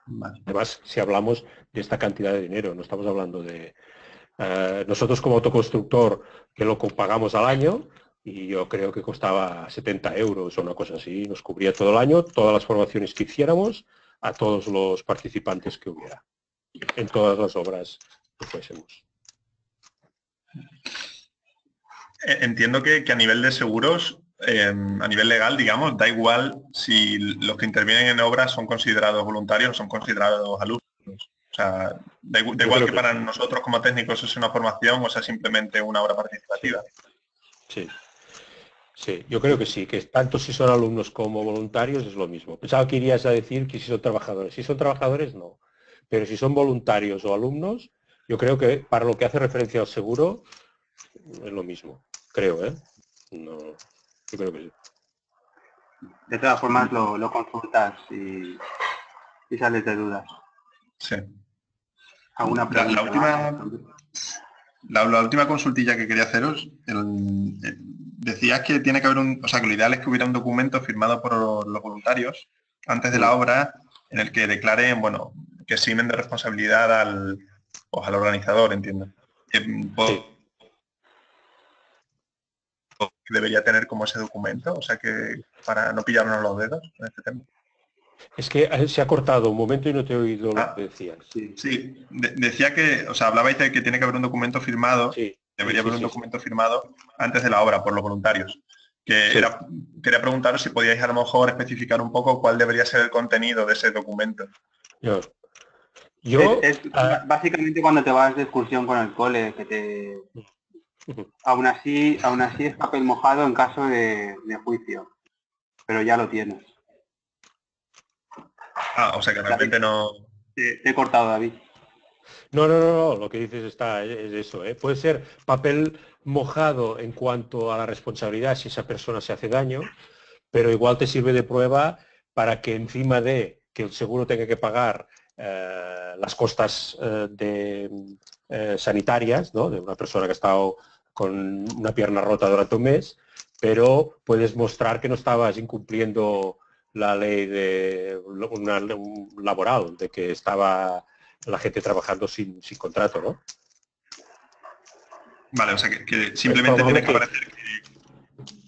Vale.
Además, si hablamos de esta cantidad de dinero, no estamos hablando de... nosotros como autoconstructor, que lo pagamos al año, y yo creo que costaba 70 euros o una cosa así, nos cubría todo el año, todas las formaciones que hiciéramos, a todos los participantes que hubiera, en todas las obras que fuésemos.
Entiendo que a nivel de seguros, a nivel legal, digamos, da igual si los que intervienen en obras son considerados voluntarios o son considerados alumnos. O sea, da igual que para nosotros como técnicos es una formación o sea simplemente una obra participativa.
Sí. Sí, yo creo que sí, que tanto si son alumnos como voluntarios es lo mismo. Pensaba que irías a decir que si son trabajadores. Si son trabajadores, no. Pero si son voluntarios o alumnos, yo creo que para lo que hace referencia al seguro, es lo mismo. Creo, ¿eh? No, yo creo que sí.
De todas formas, lo consultas y sales de dudas.
Sí.
¿Alguna pregunta?
La última consultilla que quería haceros, decías que tiene que haber o sea, que lo ideal es que hubiera un documento firmado por los voluntarios antes de la obra en el que declaren, bueno, que eximen de responsabilidad al organizador, entiendo.
Sí.
Debería tener como ese documento, o sea que para no pillarnos los dedos en este tema.
Es que se ha cortado un momento y no te he oído lo que decías.
Sí, decía que, o sea, hablabais de que tiene que haber un documento firmado, debería haber un documento firmado antes de la obra por los voluntarios. Quería preguntaros si podíais a lo mejor especificar un poco cuál debería ser el contenido de ese documento.
Básicamente cuando te vas de excursión con el cole, que te... Aún así es papel mojado en caso de juicio, pero ya lo tienes.
O sea que realmente no...
Te he cortado, David.
No, lo que dices es eso, ¿eh? Puede ser papel mojado en cuanto a la responsabilidad si esa persona se hace daño, pero igual te sirve de prueba para que encima de que el seguro tenga que pagar las costas sanitarias, ¿no? De una persona que ha estado con una pierna rota durante un mes, pero puedes mostrar que no estabas incumpliendo la ley laboral, de que estaba la gente trabajando sin contrato, ¿no?
Vale, o sea que simplemente tiene que aparecer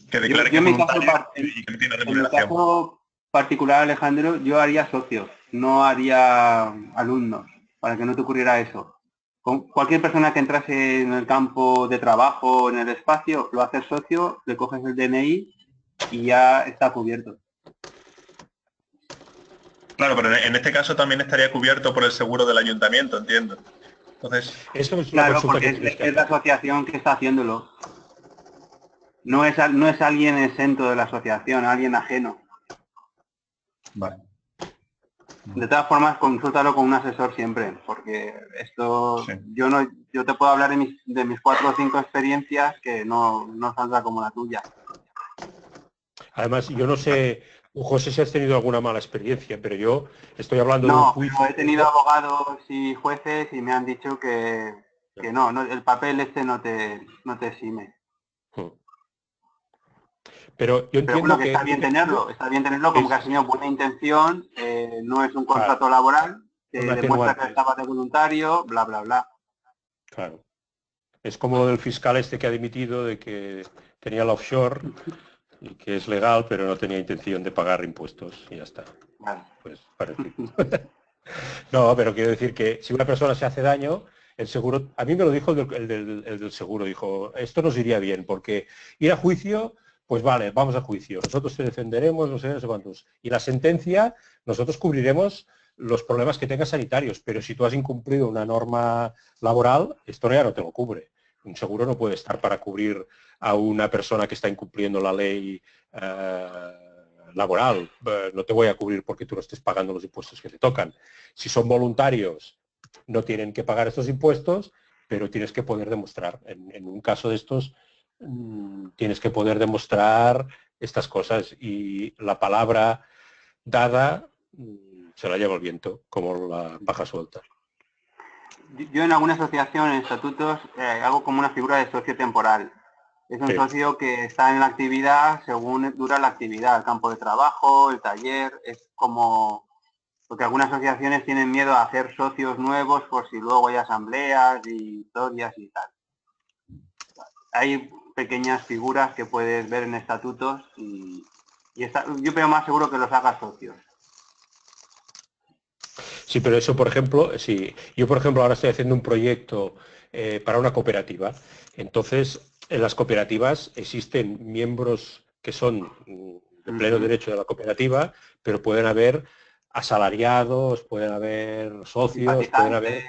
que declare que es voluntario y que no tiene remuneración.
En mi caso particular, Alejandro, yo haría socios, no haría alumnos, para que no te ocurriera eso. Con cualquier persona que entrase en el campo de trabajo, en el espacio, lo haces socio, le coges el DNI y ya está cubierto.
Claro, pero en este caso también estaría cubierto por el seguro del ayuntamiento, entiendo. Entonces,
eso es una
claro, porque es la asociación que está haciéndolo. No es alguien exento de la asociación, alguien ajeno.
Vale.
De todas formas, consúltalo con un asesor siempre, porque esto, yo te puedo hablar de mis 4 o 5 experiencias que no saldrá como la tuya.
Además, yo no sé, José, si has tenido alguna mala experiencia, pero yo estoy hablando de un juicio.
No, he tenido abogados y jueces y me han dicho que no, el papel este no te exime.
Pero yo entiendo
bueno, que está bien tenerlo como que has tenido buena intención, no es un contrato laboral, te demuestra que estabas de voluntario, bla, bla, bla.
Claro. Es como lo del fiscal este que ha dimitido de que tenía el offshore y que es legal, pero no tenía intención de pagar impuestos y ya está.
Vale.
Pues parece. No, pero quiero decir que si una persona se hace daño, el seguro, a mí me lo dijo el del seguro, dijo, esto nos iría bien, porque ir a juicio, pues vale, vamos a juicio, nosotros te defenderemos, no sé cuántos. Y la sentencia, nosotros cubriremos los problemas que tengas sanitarios, pero si tú has incumplido una norma laboral, esto ya no te lo cubre. Un seguro no puede estar para cubrir a una persona que está incumpliendo la ley laboral. No te voy a cubrir porque tú no estés pagando los impuestos que te tocan. Si son voluntarios, no tienen que pagar estos impuestos, pero tienes que poder demostrar. En un caso de estos, tienes que poder demostrar estas cosas y la palabra dada se la lleva el viento, como la paja suelta.
Yo en alguna asociación, en estatutos, hago como una figura de socio temporal. Es un socio que está en la actividad según dura la actividad, el campo de trabajo, el taller, es como... Porque algunas asociaciones tienen miedo a hacer socios nuevos por si luego hay asambleas y historias y tal. Hay pequeñas figuras que puedes ver en estatutos y yo veo más seguro que los hagas socios.
Sí, pero eso, por ejemplo, sí. Yo, por ejemplo, ahora estoy haciendo un proyecto para una cooperativa. Entonces, en las cooperativas existen miembros que son de pleno derecho de la cooperativa, pero pueden haber asalariados, pueden haber socios, pueden haber,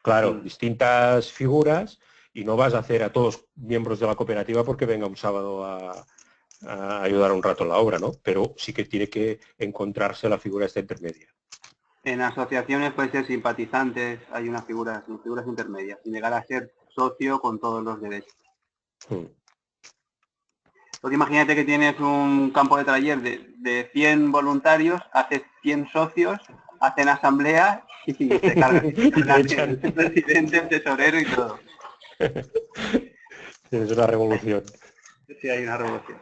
claro, distintas figuras, y no vas a hacer a todos miembros de la cooperativa porque venga un sábado a ayudar un rato en la obra, ¿no? Pero sí que tiene que encontrarse la figura esta intermedia.
En asociaciones pueden ser simpatizantes, hay unas figuras intermedias, sin llegar a ser socio con todos los derechos. Porque imagínate que tienes un campo de taller de 100 voluntarios, haces 100 socios, hacen asamblea y te cargan el presidente, el tesorero y todo.
Es una revolución.
Sí, hay una revolución.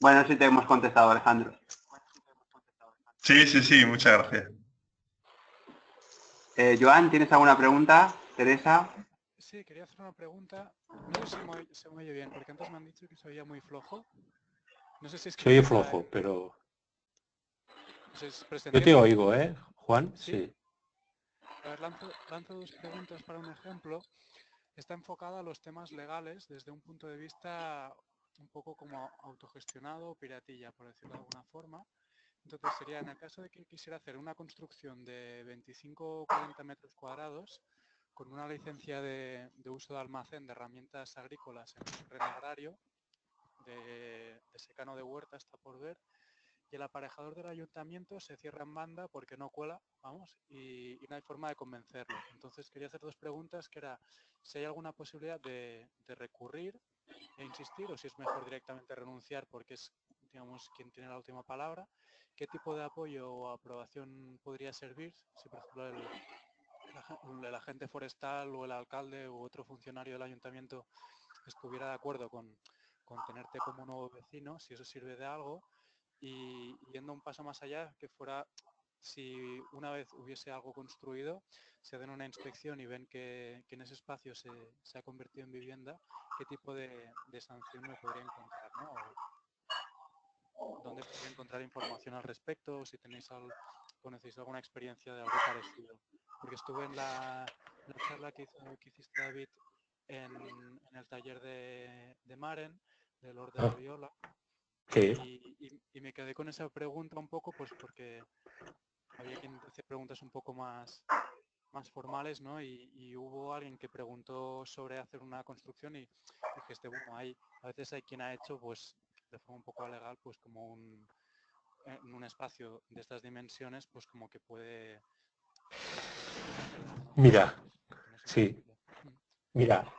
Bueno, no sé si te hemos contestado, Alejandro.
Sí, muchas gracias.
Joan, ¿tienes alguna pregunta? Teresa.
Sí, quería hacer una pregunta. No sé si se me oye bien, porque antes me han dicho que se oía muy flojo. No sé si es que...
Se oye flojo, pero...
Entonces,
yo te oigo, ¿eh, Juan?
Sí. A ver, lanzo dos preguntas para un ejemplo. Está enfocada a los temas legales desde un punto de vista un poco como autogestionado o piratilla, por decirlo de alguna forma. Entonces sería, en el caso de que quisiera hacer una construcción de 25 o 40 metros cuadrados con una licencia de uso de almacén de herramientas agrícolas en un terreno agrario, de secano de huerta está por ver, y el aparejador del ayuntamiento se cierra en banda porque no cuela, vamos, y no hay forma de convencerlo. Entonces quería hacer dos preguntas, que era si hay alguna posibilidad de recurrir e insistir, o si es mejor directamente renunciar porque es, digamos, quien tiene la última palabra. ¿Qué tipo de apoyo o aprobación podría servir si, por ejemplo, el agente forestal o el alcalde u otro funcionario del ayuntamiento estuviera de acuerdo con tenerte como nuevo vecino, si eso sirve de algo? Y yendo un paso más allá, que fuera, si una vez hubiese algo construido, se hacen una inspección y ven que en ese espacio se ha convertido en vivienda, ¿qué tipo de sanción me podría encontrar, ¿no? O ¿dónde podría encontrar información al respecto? O si tenéis conocéis alguna experiencia de algo parecido. Porque estuve en la charla que hiciste, David, en el taller de Maren, de Lord de la Viola. Sí. Y me quedé con esa pregunta un poco, pues porque había quien hace preguntas un poco más formales, ¿no? Y hubo alguien que preguntó sobre hacer una construcción y dijiste, bueno, a veces hay quien ha hecho, pues, de forma un poco legal, pues como en un espacio de estas dimensiones, pues como que puede...
Mira, sí. Mira,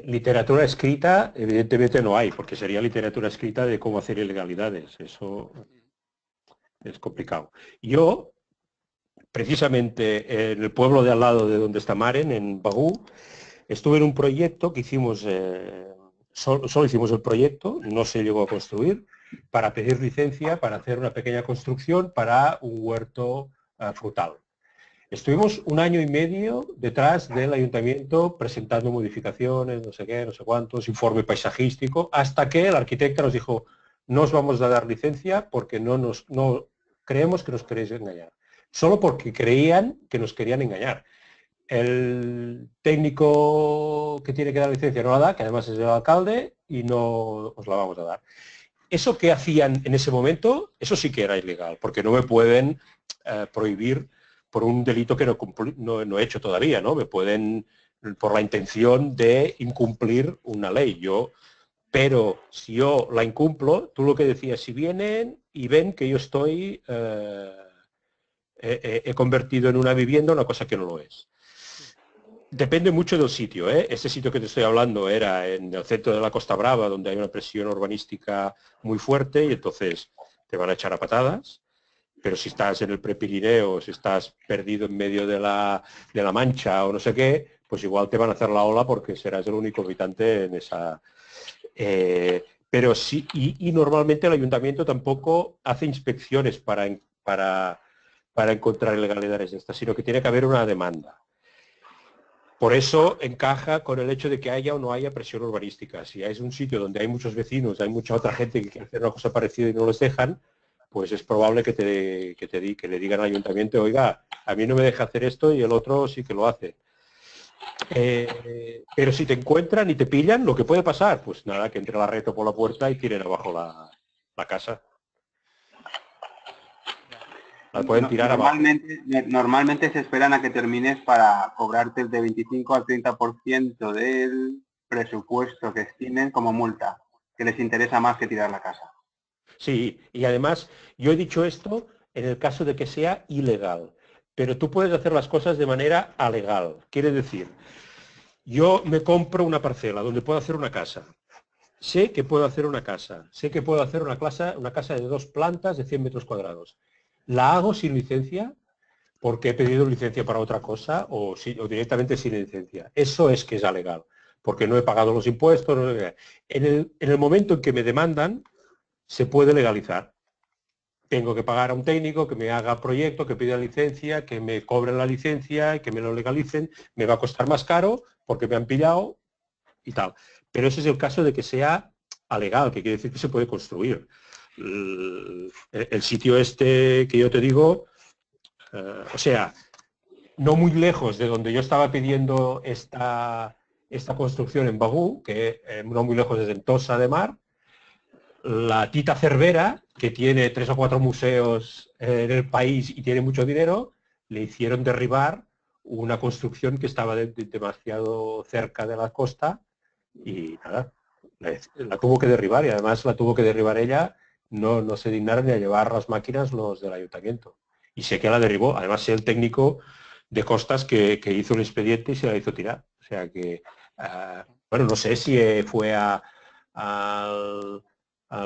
literatura escrita evidentemente no hay, porque sería literatura escrita de cómo hacer ilegalidades. Eso es complicado. Yo, precisamente en el pueblo de al lado de donde está Maren, en Bagú, estuve en un proyecto que hicimos, solo hicimos el proyecto, no se llegó a construir, para pedir licencia para hacer una pequeña construcción para un huerto frutal. Estuvimos 1 año y medio detrás del ayuntamiento presentando modificaciones, no sé qué, no sé cuántos, informe paisajístico, hasta que el arquitecto nos dijo, no os vamos a dar licencia porque no creemos que nos queréis engañar. Solo porque creían que nos querían engañar. El técnico que tiene que dar licencia no la da, que además es el alcalde, y no os la vamos a dar. Eso que hacían en ese momento, eso sí que era ilegal, porque no me pueden prohibir por un delito que no he hecho todavía, ¿no? Me pueden, por la intención de incumplir una ley. Pero si yo la incumplo, tú lo que decías, si vienen y ven que yo estoy, he convertido en una vivienda una cosa que no lo es. Depende mucho del sitio, ¿eh? Este sitio que te estoy hablando era en el centro de la Costa Brava, donde hay una presión urbanística muy fuerte y entonces te van a echar a patadas. Pero si estás en el Prepirineo, si estás perdido en medio de la Mancha o no sé qué, pues igual te van a hacer la ola porque serás el único habitante en esa... pero sí, y normalmente el ayuntamiento tampoco hace inspecciones para encontrar ilegalidades de estas, sino que tiene que haber una demanda. Por eso encaja con el hecho de que haya o no haya presión urbanística. Si es un sitio donde hay muchos vecinos, hay mucha otra gente que quiere hacer una cosa parecida y no les dejan, pues es probable que le digan al ayuntamiento, oiga, a mí no me deja hacer esto y el otro sí que lo hace. Pero si te encuentran y te pillan, lo que puede pasar, pues nada, que entre la reto por la puerta y tiren abajo la casa. La pueden tirar
Normalmente se esperan a que termines para cobrarte de 25 al 30% del presupuesto que estimen como multa, que les interesa más que tirar la casa.
Sí, y además yo he dicho esto en el caso de que sea ilegal, pero tú puedes hacer las cosas de manera alegal. Quiere decir, yo me compro una parcela donde puedo hacer una casa. Sé que puedo hacer una casa. Sé que puedo hacer una casa de 2 plantas de 100 metros cuadrados. La hago sin licencia porque he pedido licencia para otra cosa o directamente sin licencia. Eso es que es alegal, porque no he pagado los impuestos. En el momento en que me demandan, se puede legalizar. Tengo que pagar a un técnico que me haga proyecto, que pida licencia, que me cobren la licencia y que me lo legalicen. Me va a costar más caro porque me han pillado y tal. Pero ese es el caso de que sea alegal, que quiere decir que se puede construir. El sitio este que yo te digo, o sea, no muy lejos de donde yo estaba pidiendo esta construcción en Bagú, que no muy lejos de Tossa de Mar, la Tita Cervera, que tiene 3 o 4 museos en el país y tiene mucho dinero, le hicieron derribar una construcción que estaba demasiado cerca de la costa y nada, la tuvo que derribar y además la tuvo que derribar ella, no se dignaron ni a llevar las máquinas los del ayuntamiento. Y sé que la derribó, además sé el técnico de costas que hizo un expediente y se la hizo tirar. O sea que, bueno, no sé si fue al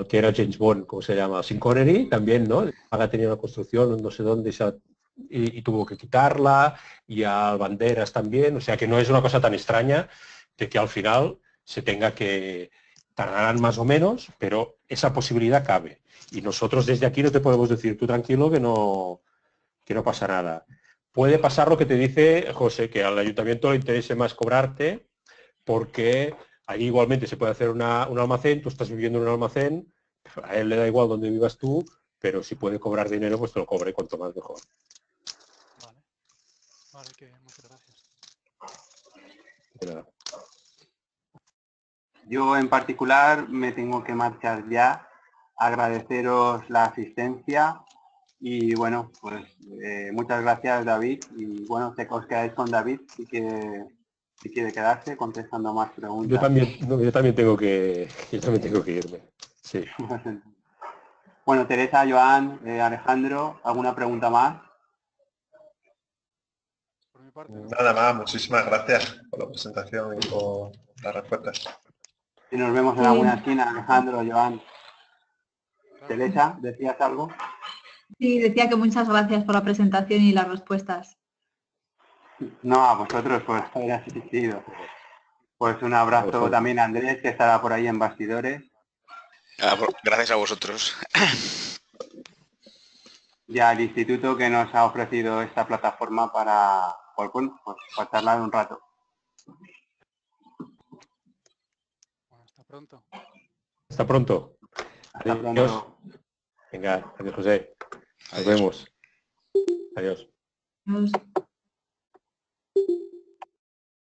que era James Bond, ¿cómo se llama? Sean Connery, también, ¿no? Haga tenía una construcción, no sé dónde, y tuvo que quitarla, y a Banderas también, o sea que no es una cosa tan extraña de que al final se tenga que tardarán más o menos, pero esa posibilidad cabe. Y nosotros desde aquí no te podemos decir, tú tranquilo que no pasa nada. Puede pasar lo que te dice José, que al ayuntamiento le interese más cobrarte, porque ahí igualmente se puede hacer un almacén, tú estás viviendo en un almacén, a él le da igual donde vivas tú, pero si puede cobrar dinero, pues te lo cobre, cuanto más mejor.
Vale. Vale, qué bien, muchas gracias.
De nada.
Yo en particular me tengo que marchar ya. Agradeceros la asistencia y bueno, pues muchas gracias David y bueno, os quedáis con David si quiere quedarse contestando más preguntas.
Yo también tengo que irme. Sí.
Bueno, Teresa, Joan, Alejandro, ¿alguna pregunta más?
Por mi parte, ¿no?
Nada más, muchísimas gracias por la presentación y por las respuestas.
Y nos vemos en alguna esquina, Alejandro, Joan. Claro. Teresa, ¿decías algo?
Sí, decía que muchas gracias por la presentación y las respuestas.
No, a vosotros por haber asistido. Pues un abrazo también a Andrés, que estará por ahí en bastidores.
Gracias a vosotros.
Y al instituto que nos ha ofrecido esta plataforma para charlar un rato.
Bueno, hasta pronto.
Hasta pronto.
Hasta pronto.
Venga, adiós José. Nos
Adiós.
vemos. Adiós.
Adiós.